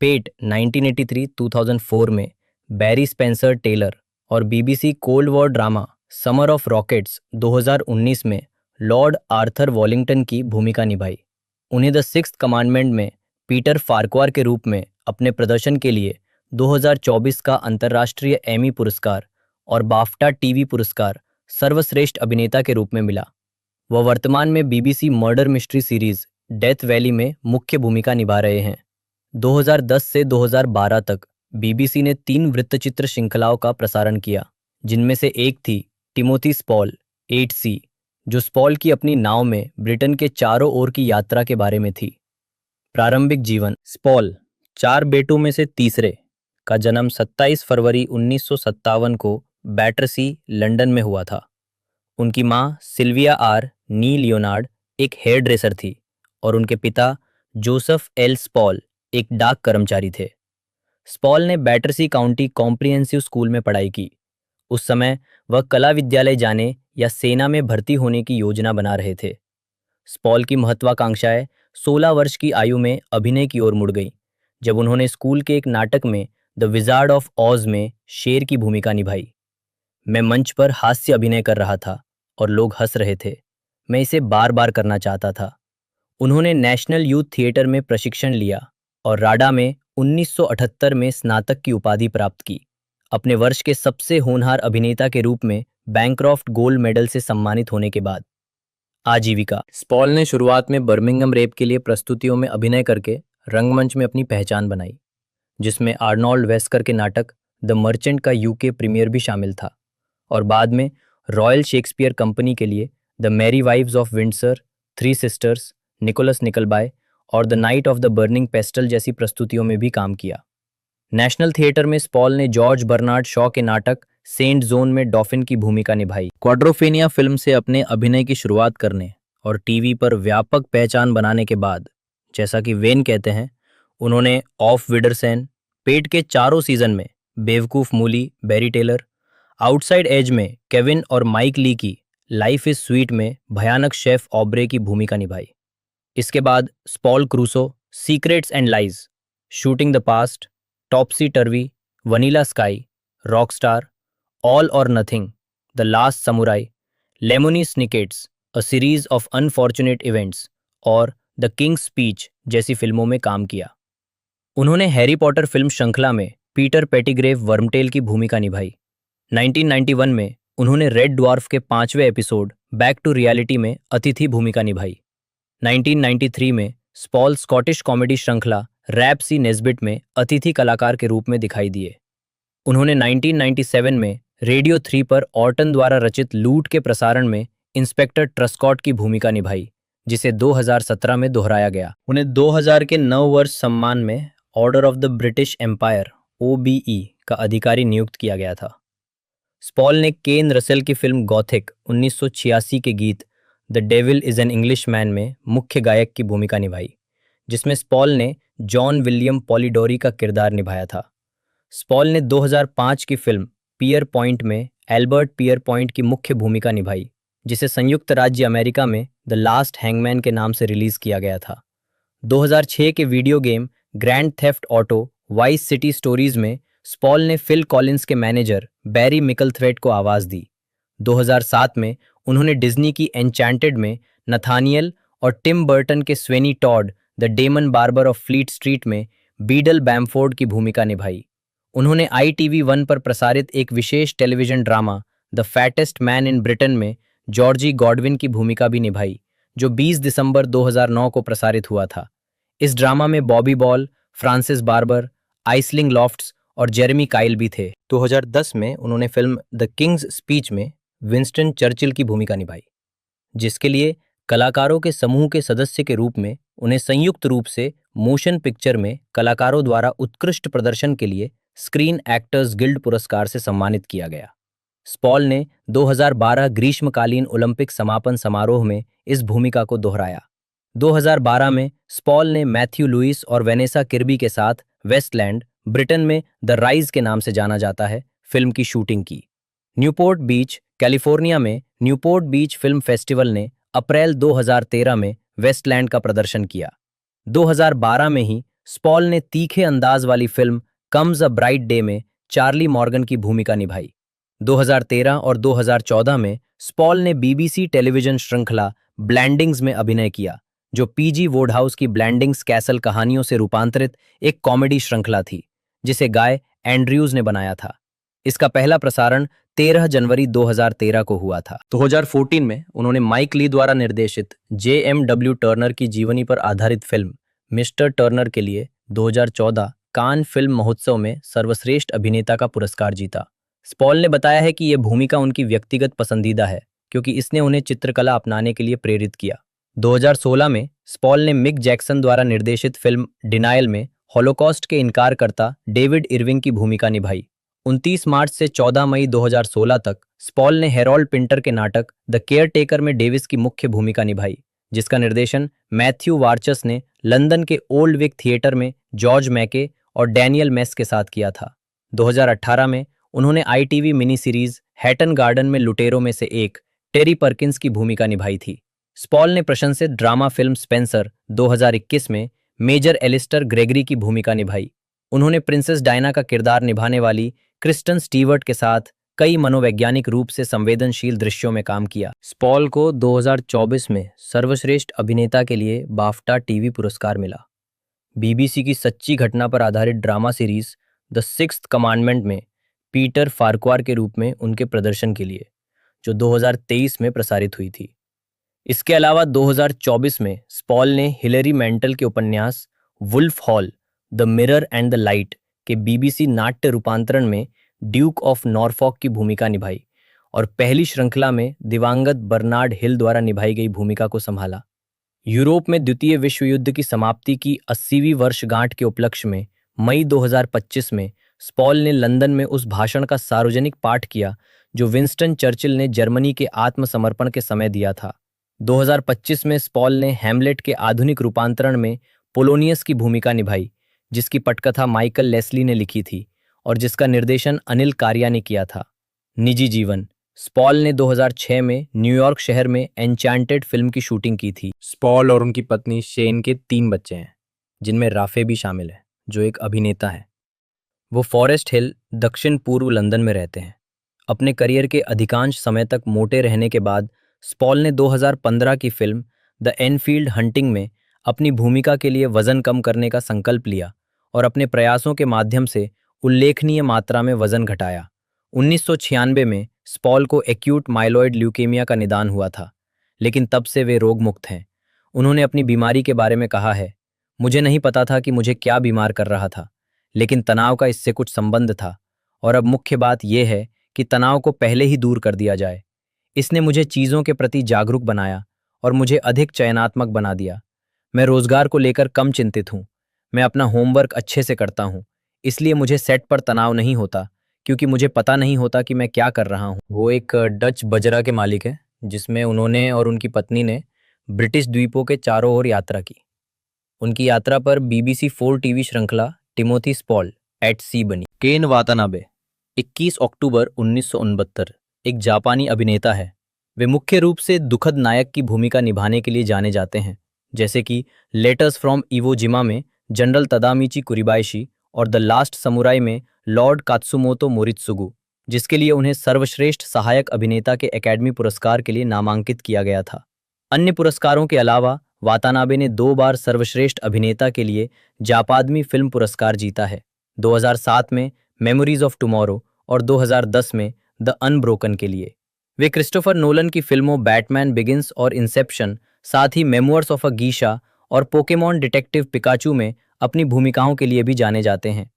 Pet 1983-2004 में बैरी स्पेंसर टेलर और BBC cold war drama Summer of Rockets 2019 में लॉर्ड आर्थर वॉलिंगटन की भूमिका निभाई। उन्हें द सिक्स्थ कमांडमेंट में पीटर फार्क्वार के रूप में अपने प्रदर्शन के लिए 2024 का अंतर्राष्ट्रीय एमी पुरस्कार और बाफ्टा टीवी पुरस्कार सर्वश्रेष्ठ अभिनेता के रूप में मिला। वह वर्तमान में BBC murder mystery series death valley में मुख्य भूमिका निभा रहे हैं। 2010 से 2012 तक BBC ने 3 वृत्तचित्र श्रृंखलाओं का प्रसारण किया, जिनमें से एक थी टिमोथी स्पॉल 8C, जो स्पॉल की अपनी नाव में ब्रिटेन के चारों ओर की यात्रा के बारे में थी। प्रारंभिक जीवन स्पॉल 4 बेटों में से तीसरे का जन्म 27 फरवरी 1957 को बैटरसी, लंदन में हुआ था। उनकी मां सिल्विया R. नी लियोनार्ड एक हेयर ड्रेसर थी और उनके पिता जोसेफ L. स्पॉल एक डाक कर्मचारी थे। स्पॉल ने बैटरसी काउंटी कॉम्प्रिहेंसिव स्कूल में पढ़ाई की। उस समय वह कला विद्यालय जाने या सेना में भर्ती होने की योजना बना रहे थे। स्पॉल की महत्वाकांक्षाएं 16 वर्ष की आयु में अभिनय की ओर मुड़ गईं, जब उन्होंने स्कूल के एक नाटक में द विजार्ड ऑफ ऑज में शेर की भूमिका निभाई। मैं मंच पर हास्य अभिनय कर रहा था और लोग हंस रहे थे। मैं इसे बार बार करना चाहता था। उन्होंने नेशनल यूथ थिएटर में प्रशिक्षण लिया और राडा में 1978 में स्नातक की उपाधि प्राप्त की। अपने वर्ष के सबसे होनहार अभिनेता के रूप में बैंक्रॉफ्ट गोल्ड मेडल से सम्मानित होने के बाद आजीविका स्पॉल ने शुरुआत में बर्मिंघम रेप के लिए प्रस्तुतियों में अभिनय करके रंगमंच में अपनी पहचान बनाई, जिसमें आर्नोल्ड वेस्कर के नाटक द मर्चेंट का UK प्रीमियर भी शामिल था और बाद में रॉयल शेक्सपियर कंपनी के लिए the Merry Wives of Windsor, 3 Sisters, Nicholas Nickleby और the Knight of the Burning Pestle जैसी प्रस्तुतियों में भी काम किया। नेशनल थिएटर में स्पॉल ने जॉर्ज बर्नार्ड शॉ के नाटक सेंट जोन में डॉफिन की भूमिका निभाई। क्वाड्रोफेनिया फिल्म से अपने अभिनय की शुरुआत करने और टीवी पर व्यापक पहचान बनाने के बाद, जैसा कि वेन कहते हैं, उन्होंने ऑफ विडरसेन, पेट के चारों सीजन में बेवकूफ मूली बैरी टेलर, आउटसाइड एज में केविन और माइक ली की लाइफ इज स्वीट में भयानक शेफ ऑब्रे की भूमिका निभाई। इसके बाद Spall Crusoe, Secrets and Lies, Shooting the Past, Topsy Turvy, Vanilla Sky, Rockstar, All और Nothing, the Last Samurai, Lemony Snicket's, a Series of Unfortunate Events और द किंग्स स्पीच जैसी फिल्मों में काम किया। उन्होंने हैरी पॉटर फिल्म श्रृंखला में पीटर पेटिग्रेव वर्मटेल की भूमिका निभाई। 1991 में उन्होंने रेड ड्वार्फ के 5वें एपिसोड बैक टू रियलिटी में अतिथि भूमिका निभाई। 1993 में स्पॉल स्कॉटिश कॉमेडी श्रृंखला रैप सी नेस्बिट में अतिथि कलाकार के रूप में दिखाई दिए। उन्होंने 1997 में रेडियो 3 पर ऑर्टन द्वारा रचित लूट के प्रसारण में इंस्पेक्टर ट्रस्कॉट की भूमिका निभाई, जिसे 2017 में दोहराया गया। उन्हें 2000 के नववर्ष सम्मान में order of the British Empire OBE का अधिकारी नियुक्त किया गया था। स्पॉल ने केन रसेल की फिल्म गॉथिक 1986 के गीत the devil is an Englishman में मुख्य गायक की भूमिका निभाई, जिसमें स्पॉल ने जॉन विलियम पॉलीडोरी का किरदार निभाया था। स्पॉल ने 2005 की फिल्म पियर पॉइंट में एल्बर्ट पियर पॉइंट की मुख्य भूमिका निभाई, जिसे संयुक्त राज्य अमेरिका में द लास्ट हैंगमैन के नाम से रिलीज किया गया था। 2006 के video game grand theft auto vice city stories में स्पॉल ने फिल कॉलिंस के मैनेजर बैरी मिकलथ्वेट को आवाज दी। 2007 में उन्होंने डिज्नी की एन्चेंटेड में नथानियल और टिम बर्टन के Sweeney Todd the Demon Barber of Fleet Street में बीडल बैम्फोर्ड की भूमिका निभाई। उन्होंने ITV1 पर प्रसारित एक विशेष television drama the Fattest Man in Britain में जॉर्जी गॉडविन की भूमिका भी निभाई, जो 20 दिसंबर 2009 को प्रसारित हुआ था। इस ड्रामा में Bobby ball, Francis barber, आइसलिंग lofts और जेरेमी काइल भी थे। 2010 में उन्होंने फिल्म द किंग्स स्पीच में विंस्टन चर्चिल की भूमिका निभाई, जिसके लिए कलाकारों के समूह के सदस्य के रूप में उन्हें संयुक्त रूप से मोशन पिक्चर में कलाकारों द्वारा उत्कृष्ट प्रदर्शन के लिए स्क्रीन एक्टर्स गिल्ड पुरस्कार से सम्मानित किया गया। स्पॉल ने 2012 ग्रीष्मकालीन ओलंपिक समापन समारोह में इस भूमिका को दोहराया। 2012 में स्पॉल ने मैथ्यू लुइस और वेनेसा किर्बी के साथ वेस्टलैंड, ब्रिटेन में द राइज के नाम से जाना जाता है, फिल्म की शूटिंग की। न्यूपोर्ट बीच, कैलिफोर्निया में न्यूपोर्ट बीच फिल्म फेस्टिवल ने अप्रैल 2013 में वेस्टलैंड का प्रदर्शन किया। 2012 में ही स्पॉल ने तीखे अंदाज वाली film comes a bright day में चार्ली मॉर्गन की भूमिका निभाई। 2013 और 2014 में स्पॉल ने BBC टेलीविजन श्रृंखला ब्लैंडिंग्स में अभिनय किया, जो PG वुडहाउस की ब्लैंडिंग्स कैसल कहानियों से रूपांतरित एक कॉमेडी श्रृंखला थी, जिसे गाय एंड्रयूज ने बनाया था। इसका पहला प्रसारण 13 जनवरी 2013 को हुआ था। 2014 में उन्होंने माइक ली द्वारा निर्देशित JMW टर्नर की जीवनी पर आधारित फिल्म मिस्टर टर्नर के लिए 2014 कान फिल्म महोत्सव में सर्वश्रेष्ठ अभिनेता का पुरस्कार जीता। स्पॉल ने बताया है कि यह भूमिका उनकी व्यक्तिगत पसंदीदा है, क्योंकि इसने उन्हें चित्रकला अपनाने के लिए प्रेरित किया। 2016 में स्पॉल ने मिक जैक्सन द्वारा निर्देशित फिल्म डिनायल में हॉलोकॉस्ट के इनकारकर्ता डेविड इरविंग की भूमिका निभाई। 29 मार्च से 14 मई 2016 तक स्पॉल ने हेरोल्ड पिंटर के नाटक द केयरटेकर में डेविस की मुख्य भूमिका निभाई, जिसका निर्देशन मैथ्यू वार्चस ने लंदन के ओल्ड विक थिएटर में जॉर्ज मैके और डैनियल मेस के साथ किया था। 2018 में उन्होंने ITV मिनी सीरीज हैटन गार्डन में लुटेरों में से एक टेरी पर्किंस की भूमिका निभाई थी। स्पॉल ने प्रशंसित ड्रामा फिल्म स्पेंसर 2021 में मेजर एलिस्टर ग्रेगरी की भूमिका निभाई। उन्होंने प्रिंसेस डायना का किरदार निभाने वाली क्रिस्टन स्टीवर्ट के साथ कई मनोवैज्ञानिक रूप से संवेदनशील दृश्यों में काम किया। स्पॉल को 2024 में सर्वश्रेष्ठ अभिनेता के लिए बाफ्टा टीवी पुरस्कार मिला। BBC की सच्ची घटना पर आधारित drama series the Sixth Commandment में पीटर फार्क्वार के रूप में उनके प्रदर्शन के लिए, जो 2023 में प्रसारित हुई थी। इसके अलावा 2024 में स्पॉल ने हिलेरी मैंटल के उपन्यास Wolf Hall the mirror and the light के BBC नाट्य रूपांतरण में ड्यूक ऑफ नॉरफॉक की भूमिका निभाई और पहली श्रृंखला में दिवंगत बर्नार्ड हिल द्वारा निभाई गई भूमिका को संभाला। यूरोप में द्वितीय विश्व युद्ध की समाप्ति की 80वीं वर्षगांठ के उपलक्ष्य में मई 2025 में स्पॉल ने लंदन में उस भाषण का सार्वजनिक पाठ किया जो विंस्टन चर्चिल ने जर्मनी के आत्मसमर्पण के समय दिया था। 2025 में स्पॉल ने हैमलेट के आधुनिक रूपांतरण में पोलोनियस की भूमिका निभाई, जिसकी पटकथा माइकल लेस्ली ने लिखी थी और जिसका निर्देशन अनिल कारिया ने किया था। निजी जीवन। स्पॉल ने 2006 में न्यूयॉर्क शहर में एन्चेंटेड फिल्म की शूटिंग की थी। स्पॉल और उनकी पत्नी शेन के 3 बच्चे हैं, जिनमें राफे भी शामिल है, जो एक अभिनेता है। वो फॉरेस्ट हिल, दक्षिण पूर्व लंदन में रहते हैं। अपने करियर के अधिकांश समय तक मोटे रहने के बाद स्पॉल ने 2015 की फिल्म द एनफील्ड हंटिंग में अपनी भूमिका के लिए वजन कम करने का संकल्प लिया और अपने प्रयासों के माध्यम से उल्लेखनीय मात्रा में वजन घटाया। 1996 में स्पॉल को एक्यूट माइलॉइड ल्यूकेमिया का निदान हुआ था, लेकिन तब से वे रोग मुक्त हैं। उन्होंने अपनी बीमारी के बारे में कहा है, मुझे नहीं पता था कि मुझे क्या बीमार कर रहा था, लेकिन तनाव का इससे कुछ संबंध था और अब मुख्य बात यह है कि तनाव को पहले ही दूर कर दिया जाए। इसने मुझे चीज़ों के प्रति जागरूक बनाया और मुझे अधिक चयनात्मक बना दिया। मैं रोजगार को लेकर कम चिंतित हूँ। मैं अपना होमवर्क अच्छे से करता हूँ, इसलिए मुझे सेट पर तनाव नहीं होता क्योंकि मुझे पता नहीं होता कि मैं क्या कर रहा हूँ। वो एक डच बजरा के मालिक है, जिसमें उन्होंने और उनकी पत्नी ने ब्रिटिश द्वीपों के चारों ओर यात्रा की। उनकी यात्रा पर BBC 4 टीवी श्रृंखला टिमोथी स्पॉल एट सी बनी। केन वातानाबे 21 अक्टूबर 1969 एक जापानी अभिनेता है। वे मुख्य रूप से दुखद नायक की भूमिका निभाने के लिए जाने जाते हैं, जैसे कि लेटर्स फ्रॉम इवो जिमा में जनरल तदामिची कुरिबाइशी और द लास्ट समुराई में लॉर्ड कात्सुमोतो मोरित्सुगु, जिसके लिए उन्हें सर्वश्रेष्ठ सहायक अभिनेता के एकेडमी पुरस्कार के लिए नामांकित किया गया था। अन्य पुरस्कारों के अलावा वातानाबे ने 2 बार सर्वश्रेष्ठ अभिनेता के लिए जापादमी फिल्म पुरस्कार जीता है, 2007 में मेमोरीज ऑफ टुमारो और 2010 में द अनब्रोकन के लिए। वे क्रिस्टोफर नोलन की फिल्मों बैटमैन बिगिंस और इंसेप्शन, साथ ही मेमोर्स ऑफ अ गीशा और पोकेमॉन डिटेक्टिव पिकाचू में अपनी भूमिकाओं के लिए भी जाने जाते हैं।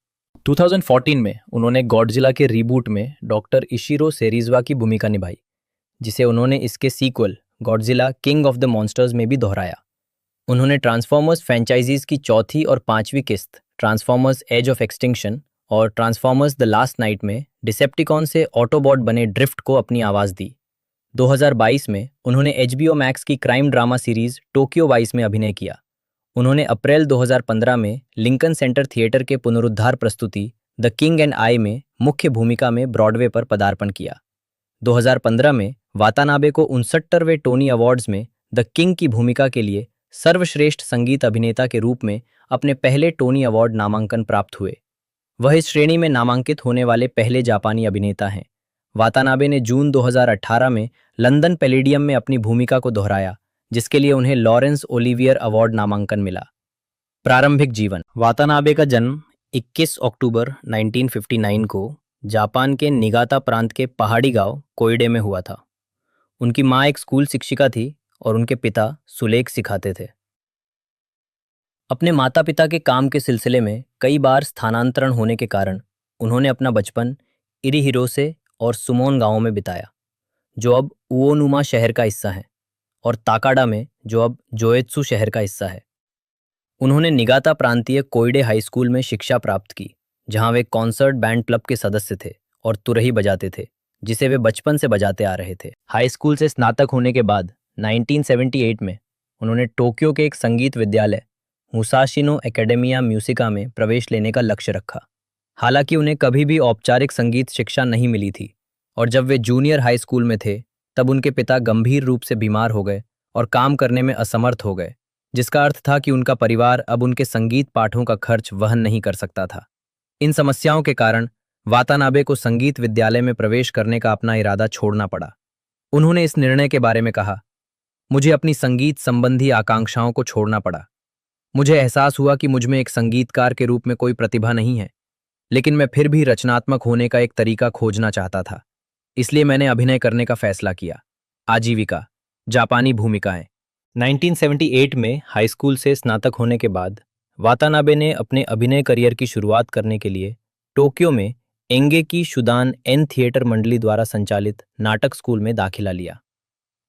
2014 में उन्होंने गॉडजिला के रीबूट में डॉक्टर इशिरो सेरिज़वा की भूमिका निभाई, जिसे उन्होंने इसके sequel Godzilla king of the monsters में भी दोहराया। उन्होंने ट्रांसफॉर्मर्स फ्रेंचाइजीज की चौथी और पांचवी किस्त ट्रांसफॉर्मर्स एज ऑफ एक्सटिंक्शन और ट्रांसफॉर्मर्स द लास्ट नाइट में डिसेप्टिकॉन से ऑटोबॉट बने ड्रिफ्ट को अपनी आवाज़ दी। 2022 में उन्होंने HBO मैक्स की crime drama series Tokyo vice में अभिनय किया। उन्होंने अप्रैल 2015 में लिंकन सेंटर थिएटर के पुनरुद्धार प्रस्तुति द किंग एंड आई में मुख्य भूमिका में ब्रॉडवे पर पदार्पण किया। 2015 में वातानाबे को 69वें टोनी अवार्ड्स में द किंग की भूमिका के लिए सर्वश्रेष्ठ संगीत अभिनेता के रूप में अपने पहले टोनी अवार्ड नामांकन प्राप्त हुए। वह इस श्रेणी में नामांकित होने वाले पहले जापानी अभिनेता हैं। वातानाबे ने जून 2018 में लंदन पैलेडियम में अपनी भूमिका को दोहराया, जिसके लिए उन्हें लॉरेंस ओलिवियर अवार्ड नामांकन मिला। प्रारंभिक जीवन। वातानाबे का जन्म 21 अक्टूबर 1959 को जापान के निगाता प्रांत के पहाड़ी गांव कोइडे में हुआ था। उनकी मां एक स्कूल शिक्षिका थी और उनके पिता सुलेख सिखाते थे। अपने माता पिता के काम के सिलसिले में कई बार स्थानांतरण होने के कारण उन्होंने अपना बचपन इरिहिरोसे और सुमोन गांवों में बिताया, जो अब उओनुमा शहर का हिस्सा है, और ताकाडा में, जो अब जोएत्सु शहर का हिस्सा है। उन्होंने निगाता प्रांतीय कोइडे हाई स्कूल में शिक्षा प्राप्त की, जहां वे कॉन्सर्ट बैंड क्लब के सदस्य थे और तुरही बजाते थे, जिसे वे बचपन से बजाते आ रहे थे। हाई स्कूल से स्नातक होने के बाद 1978 में उन्होंने टोक्यो के एक संगीत विद्यालय मुसाशिनो एकेडेमिया म्यूसिका में प्रवेश लेने का लक्ष्य रखा। हालांकि उन्हें कभी भी औपचारिक संगीत शिक्षा नहीं मिली थी, और जब वे जूनियर हाई स्कूल में थे तब उनके पिता गंभीर रूप से बीमार हो गए और काम करने में असमर्थ हो गए, जिसका अर्थ था कि उनका परिवार अब उनके संगीत पाठों का खर्च वहन नहीं कर सकता था। इन समस्याओं के कारण वातानाबे को संगीत विद्यालय में प्रवेश करने का अपना इरादा छोड़ना पड़ा। उन्होंने इस निर्णय के बारे में कहा, मुझे अपनी संगीत संबंधी आकांक्षाओं को छोड़ना पड़ा। मुझे एहसास हुआ कि मुझमें एक संगीतकार के रूप में कोई प्रतिभा नहीं है, लेकिन मैं फिर भी रचनात्मक होने का एक तरीका खोजना चाहता था, इसलिए मैंने अभिनय करने का फैसला किया। आजीविका, जापानी भूमिकाएं। 1978 में हाई स्कूल से स्नातक होने के बाद वातानाबे ने अपने अभिनय करियर की शुरुआत करने के लिए टोक्यो में एंगे की शुदान एन थिएटर मंडली द्वारा संचालित नाटक स्कूल में दाखिला लिया।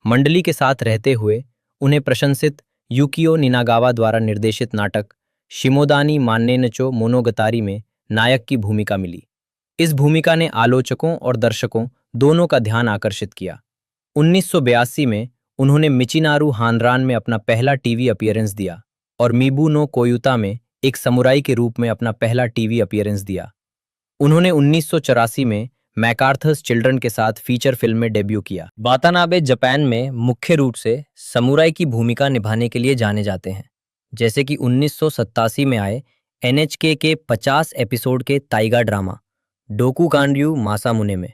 मंडली के साथ रहते हुए उन्हें प्रशंसित युकियो निनागावा द्वारा निर्देशित नाटक शिमोदानी मान्नेनचो मोनोगतारी में नायक की भूमिका मिली। इस भूमिका ने आलोचकों और दर्शकों दोनों का ध्यान आकर्षित किया। 1982 में उन्होंने मिचिनारू हानरान में अपना पहला टीवी अपीयरेंस दिया और मीबू नो कोयुता में एक समुराई के रूप में अपना पहला टीवी अपीयरेंस दिया। उन्होंने 1984 में मैकार्थर्स चिल्ड्रन के साथ फीचर फिल्म में डेब्यू किया। वातानाबे जापान में मुख्य रूप से समुराई की भूमिका निभाने के लिए जाने जाते हैं, जैसे कि 1987 में आए NHK के 50 एपिसोड के ताइगा ड्रामा डोकुगानरयू मासामुने में।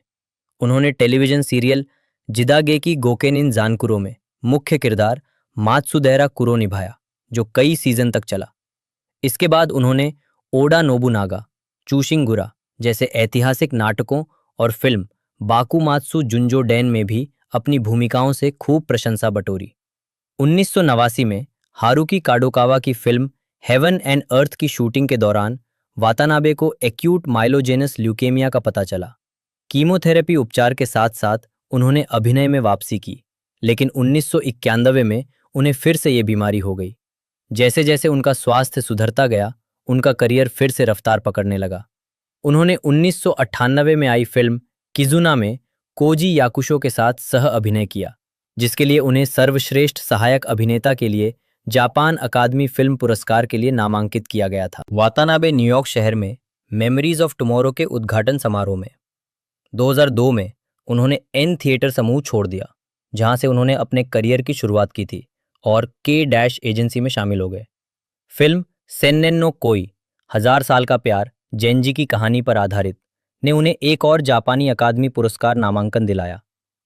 उन्होंने टेलीविजन सीरियल जिदागेकी गोकेनिन जानकुरो में मुख्य किरदार मात्सुदेरा कुरो निभाया, जो कई सीजन तक चला। इसके बाद उन्होंने ओडा नोबुनागा, चूशिंगुरा जैसे ऐतिहासिक नाटकों और फिल्म बाकुमात्सु जुंजो डेन में भी अपनी भूमिकाओं से खूब प्रशंसा बटोरी। 1989 में हारुकी काडोकावा की फिल्म हेवन एंड अर्थ की शूटिंग के दौरान वातानाबे को एक्यूट माइलोजेनस ल्यूकेमिया का पता चला। कीमोथेरेपी उपचार के साथ साथ उन्होंने अभिनय में वापसी की, लेकिन 1991 में उन्हें फिर से ये बीमारी हो गई। जैसे जैसे उनका स्वास्थ्य सुधरता गया, उनका करियर फिर से रफ्तार पकड़ने लगा। उन्होंने 1998 में आई फिल्म किजुना में कोजी याकुशो के साथ सह अभिनय किया, जिसके लिए उन्हें सर्वश्रेष्ठ सहायक अभिनेता के लिए जापान अकादमी फिल्म पुरस्कार के लिए नामांकित किया गया था। वातानाबे न्यूयॉर्क शहर में मेमोरीज ऑफ टुमारो के उद्घाटन समारोह में 2002 में उन्होंने एन थिएटर समूह छोड़ दिया, जहां से उन्होंने अपने करियर की शुरुआत की थी, और के डैश एजेंसी में शामिल हो गए। फिल्म सेन्नेन नो कोई, 1000 साल का प्यार, जेनजी की कहानी पर आधारित, ने उन्हें एक और जापानी अकादमी पुरस्कार नामांकन दिलाया।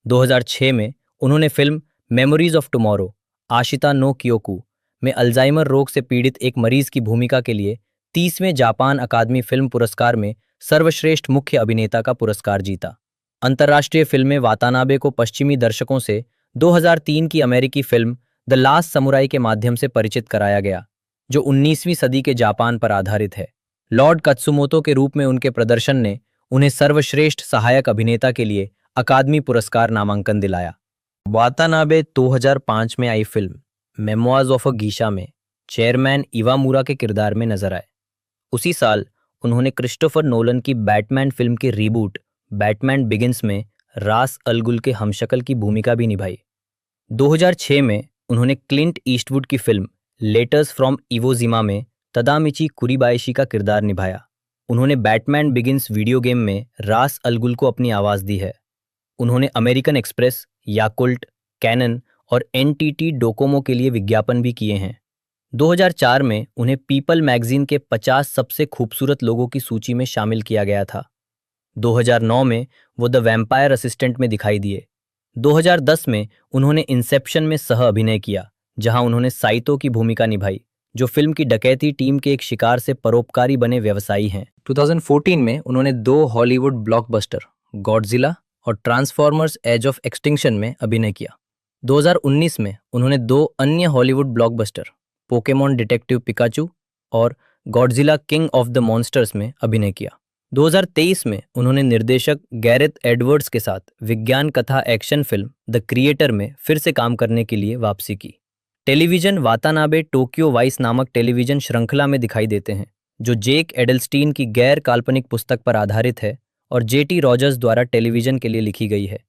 2006 में उन्होंने film Memories of Tomorrow, Ashita no Kioku में अल्जाइमर रोग से पीड़ित एक मरीज की भूमिका के लिए 30वें जापान अकादमी फिल्म पुरस्कार में सर्वश्रेष्ठ मुख्य अभिनेता का पुरस्कार जीता। अंतर्राष्ट्रीय फिल्में वातानाबे को पश्चिमी दर्शकों से 2003 की अमेरिकी फिल्म द लास्ट समुराई के माध्यम से परिचित कराया गया, जो 19वीं सदी के जापान पर आधारित है। लॉर्ड कत्सुमोतो के रूप में उनके प्रदर्शन ने उन्हें सर्वश्रेष्ठ सहायक अभिनेता के लिए अकादमी पुरस्कार नामांकन दिलाया। वातानाबे 2005 में आई film Memoirs of a Geisha में चेयरमैन इवामुरा के किरदार में नजर आए। उसी साल उन्होंने क्रिस्टोफर नोलन की बैटमैन फिल्म के रीबूट बैटमैन बिगिंस में रास अल गुल के हमशक्ल की भूमिका भी निभाई। 2006 में उन्होंने क्लिंट ईस्टवुड की फिल्म लेटर्स फ्रॉम इवो जिमा में तदामिची कुरीबायाशी का किरदार निभाया। उन्होंने बैटमैन बिगिंस वीडियो गेम में रास अल गुल को अपनी आवाज़ दी है। उन्होंने अमेरिकन एक्सप्रेस, याकुल्ट, कैनन और एनटीटी डोकोमो के लिए विज्ञापन भी किए हैं। 2004 में उन्हें पीपल मैगजीन के 50 सबसे खूबसूरत लोगों की सूची में शामिल किया गया था। 2009 में वो द वैम्पायर असिस्टेंट में दिखाई दिए। 2010 में उन्होंने इंसेप्शन में सह अभिनय किया, जहां उन्होंने साइतो की भूमिका निभाई, जो फिल्म की डकैती टीम के एक शिकार से परोपकारी बने व्यवसायी हैं। 2014 में उन्होंने 2 हॉलीवुड ब्लॉकबस्टर गॉडजिला और ट्रांसफॉर्मर्स एज ऑफ एक्सटिंक्शन में अभिनय किया। 2019 में उन्होंने 2 अन्य Hollywood blockbuster Pokémon Detective Pikachu और Godzilla king of the monsters में अभिनय किया। 2023 में उन्होंने निर्देशक गैरेथ एडवर्ड्स के साथ विज्ञान कथा एक्शन फिल्म द क्रिएटर में फिर से काम करने के लिए वापसी की। टेलीविजन वातानाबे टोक्यो वाइस नामक टेलीविजन श्रृंखला में दिखाई देते हैं, जो जेक एडल्स्टीन की गैर काल्पनिक पुस्तक पर आधारित है और जेटी रॉजर्स द्वारा टेलीविजन के लिए लिखी गई है।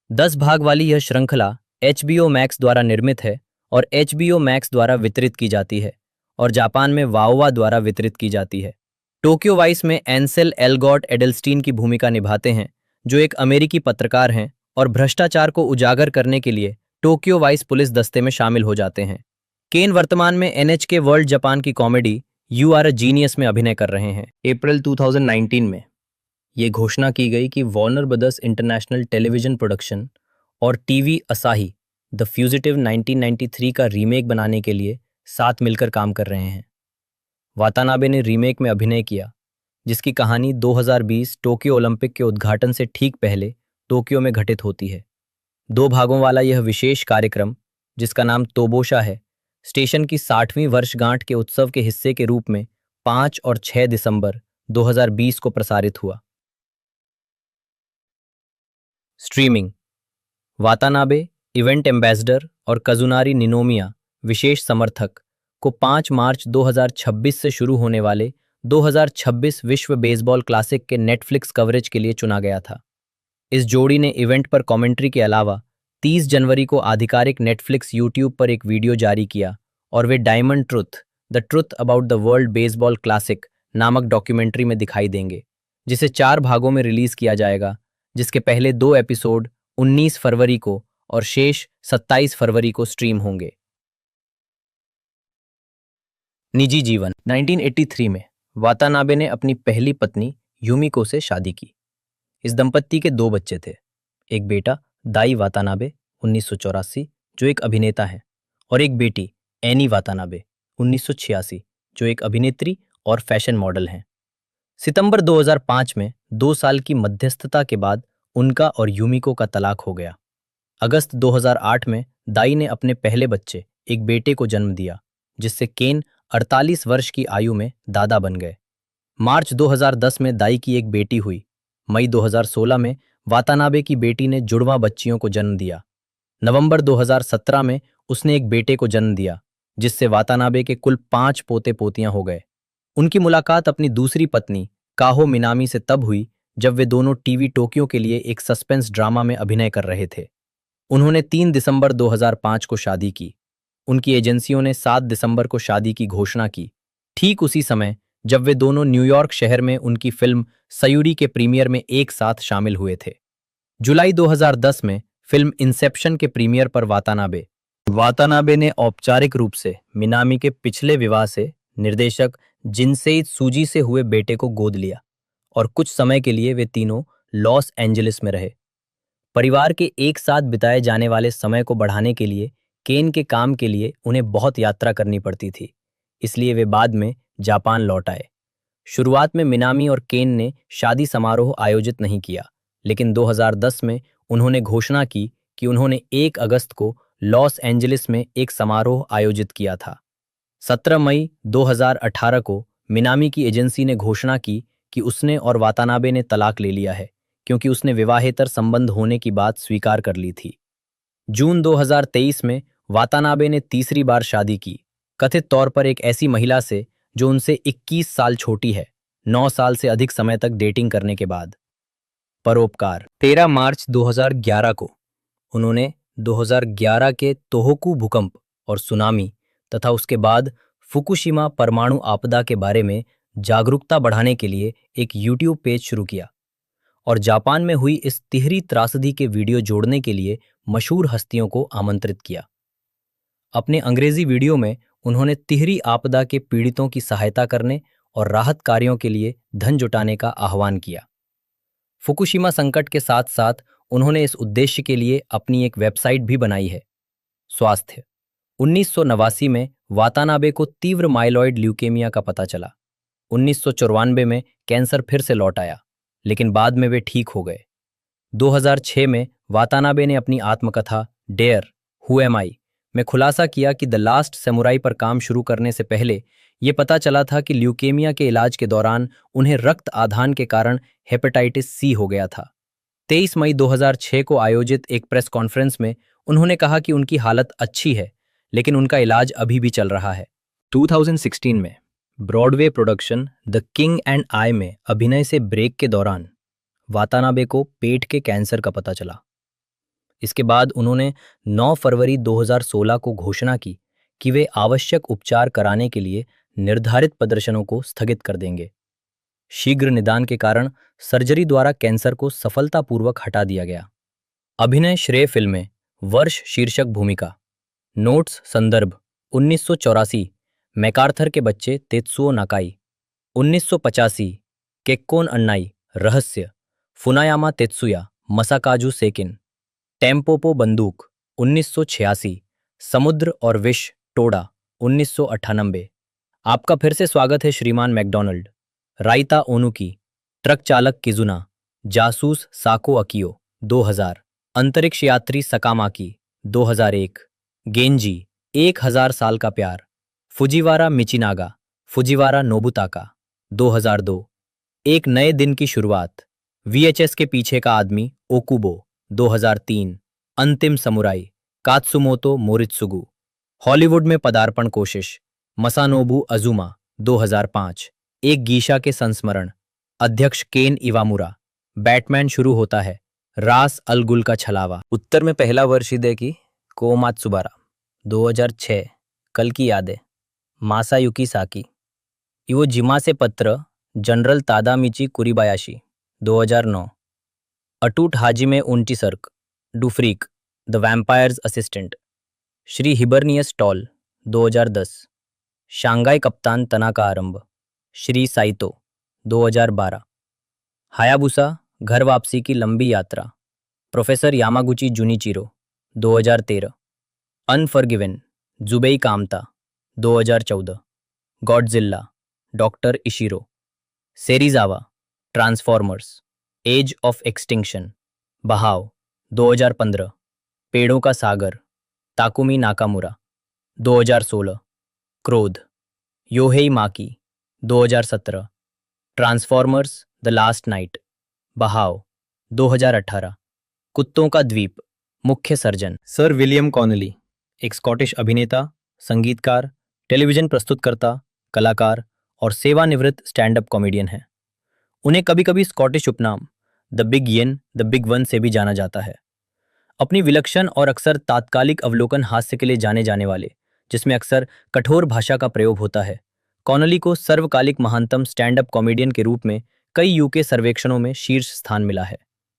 10 भाग वाली यह श्रृंखला HBO मैक्स द्वारा निर्मित है और HBO मैक्स द्वारा वितरित की जाती है और जापान में वाओवा द्वारा वितरित की जाती है। टोक्यो वाइस में एंसेल एल्गॉट एडल्स्टीन की भूमिका निभाते हैं, जो एक अमेरिकी पत्रकार हैं और भ्रष्टाचार को उजागर करने के लिए टोक्यो वाइस पुलिस दस्ते में शामिल हो जाते हैं। केन वर्तमान में NHK वर्ल्ड जापान की comedy you are a genius में अभिनय कर रहे हैं। अप्रैल 2019 में ये घोषणा की गई कि Warner brothers international television production और टीवी असाही द फ्यूजिटिव 1993 का रीमेक बनाने के लिए साथ मिलकर काम कर रहे हैं। वातानाबे ने रीमेक में अभिनय किया, जिसकी कहानी 2020 टोक्यो ओलंपिक के उद्घाटन से ठीक पहले टोक्यो में घटित होती है। 2 भागों वाला यह विशेष कार्यक्रम, जिसका नाम तोबोशा है, स्टेशन की 60वीं वर्षगांठ के उत्सव के हिस्से के रूप में 5 और 6 दिसंबर 2020 को प्रसारित हुआ। स्ट्रीमिंग वातानाबे इवेंट एम्बेसडर और कजुनारी निनोमिया विशेष समर्थक को 5 मार्च 2026 से शुरू होने वाले 2026 विश्व बेसबॉल क्लासिक के नेटफ्लिक्स कवरेज के लिए चुना गया था। इस जोड़ी ने इवेंट पर कमेंट्री के अलावा 30 जनवरी को आधिकारिक नेटफ्लिक्स यूट्यूब पर एक वीडियो जारी किया और वे Diamond Truth the Truth About the World Baseball Classic नामक डॉक्यूमेंट्री में दिखाई देंगे, जिसे 4 भागों में रिलीज किया जाएगा, जिसके पहले 2 एपिसोड 19 फरवरी को और शेष 27 फरवरी को स्ट्रीम होंगे। निजी जीवन 1983 में वातानाबे ने अपनी पहली पत्नी यूमिको से शादी की। इस दंपत्ति के 2 बच्चे थे, एक बेटा दाई वातानाबे 1984 जो एक अभिनेता है और एक बेटी एनी वातानाबे 1986 जो एक अभिनेत्री और फैशन मॉडल हैं। सितंबर 2005 में 2 साल की मध्यस्थता के बाद उनका और यूमिको का तलाक हो गया। अगस्त 2008 में दाई ने अपने पहले बच्चे, एक बेटे को जन्म दिया, जिससे केन 48 वर्ष की आयु में दादा बन गए। मार्च 2010 में दाई की एक बेटी हुई। मई 2016 में वातानाबे की बेटी ने जुड़वां बच्चियों को जन्म दिया। नवंबर 2017 में उसने एक बेटे को जन्म दिया, जिससे वातानाबे के कुल 5 पोते पोतियां हो गए। उनकी मुलाकात अपनी दूसरी पत्नी काहो मिनामी से तब हुई जब वे दोनों टीवी टोक्यो के लिए एक सस्पेंस ड्रामा में अभिनय कर रहे थे। उन्होंने 3 दिसंबर 2005 को शादी की। उनकी एजेंसियों ने 7 दिसंबर को शादी की घोषणा की, ठीक उसी समय जब वे दोनों न्यूयॉर्क शहर में उनकी फिल्म सयूरी के प्रीमियर में एक साथ शामिल हुए थे। जुलाई 2010 में फिल्म इंसेप्शन के प्रीमियर पर वातानाबे ने औपचारिक रूप से मिनामी के पिछले विवाह से निर्देशक जिनसेई सूजी से हुए बेटे को गोद लिया और कुछ समय के लिए वे तीनों लॉस एंजलिस में रहे। परिवार के एक साथ बिताए जाने वाले समय को बढ़ाने के लिए केन के काम के लिए उन्हें बहुत यात्रा करनी पड़ती थी, इसलिए वे बाद में जापान लौट आए। शुरुआत में मिनामी और केन ने शादी समारोह आयोजित नहीं किया, लेकिन 2010 में उन्होंने घोषणा की कि उन्होंने 1 अगस्त को लॉस एंजलिस में एक समारोह आयोजित किया था। 17 मई 2018 को मिनामी की एजेंसी ने घोषणा की कि उसने और वातानाबे ने तलाक ले लिया है, क्योंकि उसने विवाहेतर संबंध होने की बात स्वीकार कर ली थी। जून 2023 में वातानाबे ने तीसरी बार शादी की, कथित तौर पर एक ऐसी महिला से जो उनसे 21 साल छोटी है, 9 साल से अधिक समय तक डेटिंग करने के बाद। परोपकार 13 मार्च 2011 को उन्होंने 2011 के तोहोकू भूकंप और सुनामी तथा उसके बाद फुकुशिमा परमाणु आपदा के बारे में जागरूकता बढ़ाने के लिए एक यूट्यूब पेज शुरू किया और जापान में हुई इस तिहरी त्रासदी के वीडियो जोड़ने के लिए मशहूर हस्तियों को आमंत्रित किया। अपने अंग्रेजी वीडियो में उन्होंने तिहरी आपदा के पीड़ितों की सहायता करने और राहत कार्यों के लिए धन जुटाने का आह्वान किया। फुकुशिमा संकट के साथ साथ उन्होंने इस उद्देश्य के लिए अपनी एक वेबसाइट भी बनाई है। स्वास्थ्य 1989 में वातानाबे को तीव्र माइलॉइड ल्यूकेमिया का पता चला। 1994 में कैंसर फिर से लौट आया, लेकिन बाद में वे ठीक हो गए। 2006 में वातानाबे ने अपनी आत्मकथा डेयर हु एम आई में खुलासा किया कि द लास्ट सैमुराई पर काम शुरू करने से पहले ये पता चला था कि ल्यूकेमिया के इलाज के दौरान उन्हें रक्त आधान के कारण हेपेटाइटिस सी हो गया था। 23 मई 2006 को आयोजित एक प्रेस कॉन्फ्रेंस में उन्होंने कहा कि उनकी हालत अच्छी है, लेकिन उनका इलाज अभी भी चल रहा है। 2016 में Broadway production the king and I में अभिनय से ब्रेक के दौरान वातानाबे को पेट के कैंसर का पता चला। इसके बाद उन्होंने 9 फरवरी 2016 को घोषणा की कि वे आवश्यक उपचार कराने के लिए निर्धारित प्रदर्शनों को स्थगित कर देंगे। शीघ्र निदान के कारण सर्जरी द्वारा कैंसर को सफलतापूर्वक हटा दिया गया। अभिनय श्रेय फिल्में वर्ष शीर्षक भूमिका नोट्स संदर्भ 1984 मैकार्थर के बच्चे तेत्सुओ नाकाई, 1985 केक्कोन अन्नाई रहस्य फुनायामा तेत्सुया मसाकाजू सेकिन, टेम्पोपो बंदूक 1986 समुद्र और विष टोडा 1998। आपका फिर से स्वागत है श्रीमान मैकडोनाल्ड। राइता ओनुकी, ट्रक चालक किजुना, जासूस साको अकियो 2000, अंतरिक्ष यात्री सकामाकी 2001, गेंजी 1000 साल का प्यार, फुजिवारा मिचिनागा, फुजिवारा नोबुताका 2002, एक नए दिन की शुरुआत, वीएचएस के पीछे का आदमी ओकुबो 2003, अंतिम समुराई कात्सुमोतो मोरित्सुगु, हॉलीवुड में पदार्पण कोशिश मसानोबू अजुमा 2005, एक गीशा के संस्मरण, अध्यक्ष केन इवामुरा, बैटमैन शुरू होता है, रास अल गुल का छलावा, उत्तर में पहला वर्षिदे की कोमात्सुबारा 2006, कल की यादें मासायुकी साकी, इवो जिमा से पत्र जनरल तादामिची कुरिबायाशी 2009, अटूट हाजिमे उंटीसर्क du Freak the Vampire's Assistant, Shri Hibernius Tall 2010, Shanghai कप्तान तनाका आरंभ, श्री साइतो 2012, हायाबुसा घर वापसी की लंबी यात्रा, professor Yamaguchi Junichiro 2013, Unforgiven Jubei Kamata 2014, Godzilla doctor Ishiro, Serizawa Transformers Age of Extinction, बहाव 2015, पेड़ों का सागर ताकुमी नाकामुरा 2016, क्रोध Yohei Maki 2017, Transformers the Last Knight, बहाव 2018, कुत्तों का द्वीप मुख्य सर्जन सर विलियम कॉनली, एक स्कॉटिश अभिनेता, संगीतकार, टेलीविजन प्रस्तुतकर्ता, कलाकार और सेवानिवृत्त स्टैंड अप कॉमेडियन हैं। उन्हें कभी कभी स्कॉटिश उपनाम the big yen, the big one से भी जाना जाता है। अपनी विलक्षण और अक्सर तात्कालिक अवलोकन हास्य के लिए जाने जाने वाले, जिसमें अक्सर कठोर भाषा का प्रयोग होता है, कॉनली को सर्वकालिक महानतम स्टैंड अप कॉमेडियन के रूप में कई यूके सर्वेक्षणों में शीर्ष स्थान मिला है।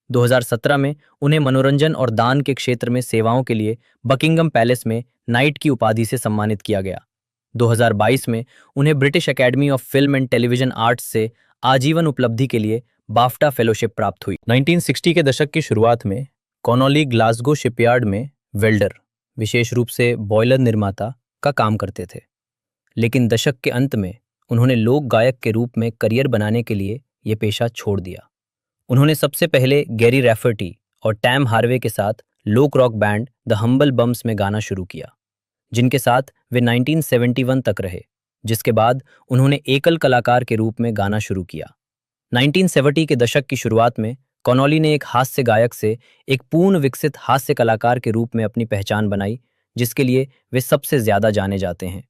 2017 में उन्हें मनोरंजन और दान के क्षेत्र में सेवाओं के लिए बकिंगम पैलेस में नाइट की उपाधि से सम्मानित किया गया। 2022 में उन्हें British academy of film and television arts से आजीवन उपलब्धि के लिए बाफ्टा फेलोशिप प्राप्त हुई। 1960 के दशक की शुरुआत में कॉनली ग्लासगो शिपयार्ड में वेल्डर, विशेष रूप से बॉयलर निर्माता, का काम करते थे। लेकिन दशक के अंत में उन्होंने लोक गायक के रूप में करियर बनाने के लिए यह पेशा छोड़ दिया। उन्होंने सबसे पहले गैरी रैफर्टी और टैम हार्वे के साथ लोक rock band the Humble Bums में गाना शुरू किया, जिनके साथ वे 1971 तक रहे, जिसके बाद उन्होंने एकल कलाकार के रूप में गाना शुरू किया। 1970 के दशक की शुरुआत में कॉनली ने एक हास्य गायक से एक पूर्ण विकसित हास्य कलाकार के रूप में अपनी पहचान बनाई, जिसके लिए वे सबसे ज्यादा जाने जाते हैं।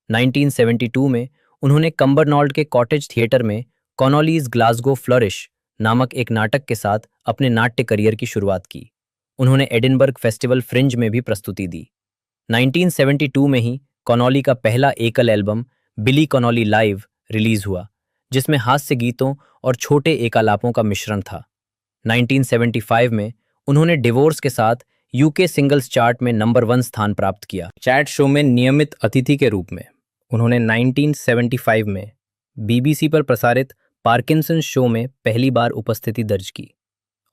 1972 में उन्होंने कम्बरनॉल्ड के कॉटेज थिएटर में कॉनलीज ग्लासगो फ्लरिश नामक एक नाटक के साथ अपने नाट्य करियर की शुरुआत की। उन्होंने एडिनबर्ग फेस्टिवल फ्रिंज में भी प्रस्तुति दी। 1972 में ही कॉनली का पहला एकल एल्बम बिली कॉनली लाइव रिलीज हुआ, जिसमें हास्य गीतों और छोटे एकालापों का मिश्रण था। 1975 में उन्होंने डिवोर्स के साथ यूके सिंगल्स चार्ट में नंबर 1 स्थान प्राप्त किया। चैट शो में नियमित अतिथि के रूप में उन्होंने 1975 में बीबीसी पर प्रसारित पार्किंसन शो में पहली बार उपस्थिति दर्ज की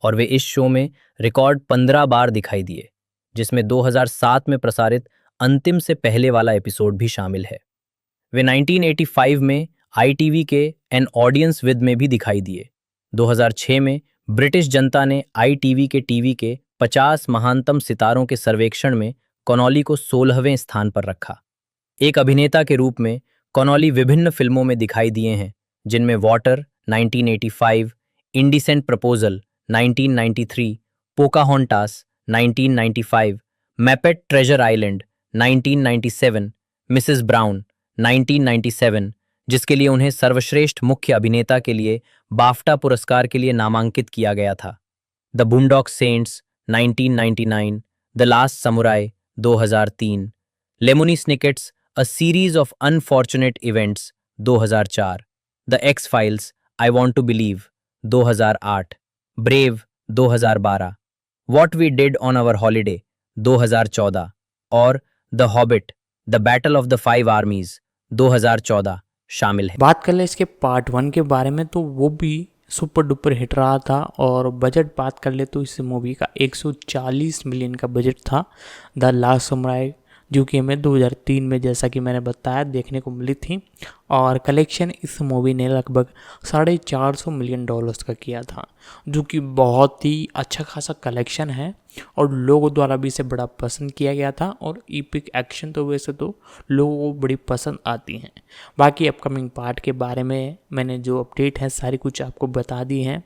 और वे इस शो में रिकॉर्ड 15 बार दिखाई दिए, जिसमें 2007 में प्रसारित अंतिम से पहले वाला एपिसोड भी शामिल है। वे 1985 में आईटीवी के एन ऑडियंस विद में भी दिखाई दिए। 2006 में ब्रिटिश जनता ने आईटीवी के टीवी के 50 महानतम सितारों के सर्वेक्षण में कॉनली को 16वें स्थान पर रखा। एक अभिनेता के रूप में कॉनली विभिन्न फिल्मों में दिखाई दिए हैं, जिनमें Water 1985, Indecent Proposal 1993, Pocahontas 1995, Muppet Treasure Island 1997, Mrs Brown 1997, जिसके लिए उन्हें सर्वश्रेष्ठ मुख्य अभिनेता के लिए बाफ्टा पुरस्कार के लिए नामांकित किया गया था, the Boondock Saints 1999, the Last Samurai 2003, Lemony Snicket's a Series of Unfortunate Events 2004, the X Files I Want to Believe 2008, Brave 2012, What We Did on Our Holiday 2014 और the Hobbit the Battle of the 5 Armies 2014 शामिल है। बात कर ले इसके पार्ट 1 के बारे में, तो वो भी सुपर डुपर हिट रहा था। और बजट बात कर ले तो इस मूवी का 140 मिलियन का बजट था। द लास्ट समुराई जो कि हमें 2003 में, जैसा कि मैंने बताया, देखने को मिली थी। और कलेक्शन इस मूवी ने लगभग $450 मिलियन का किया था, जो कि बहुत ही अच्छा खासा कलेक्शन है और लोगों द्वारा भी इसे बड़ा पसंद किया गया था। और ईपिक एक्शन तो वैसे तो लोगों को बड़ी पसंद आती हैं। बाकी अपकमिंग पार्ट के बारे में मैंने जो अपडेट है सारी कुछ आपको बता दी हैं।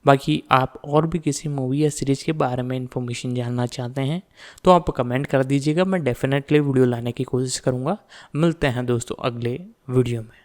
बाकी आप और भी किसी मूवी या सीरीज़ के बारे में इन्फॉर्मेशन जानना चाहते हैं तो आप कमेंट कर दीजिएगा, मैं डेफिनेटली वीडियो लाने की कोशिश करूँगा। मिलते हैं दोस्तों अगले वीडियो में।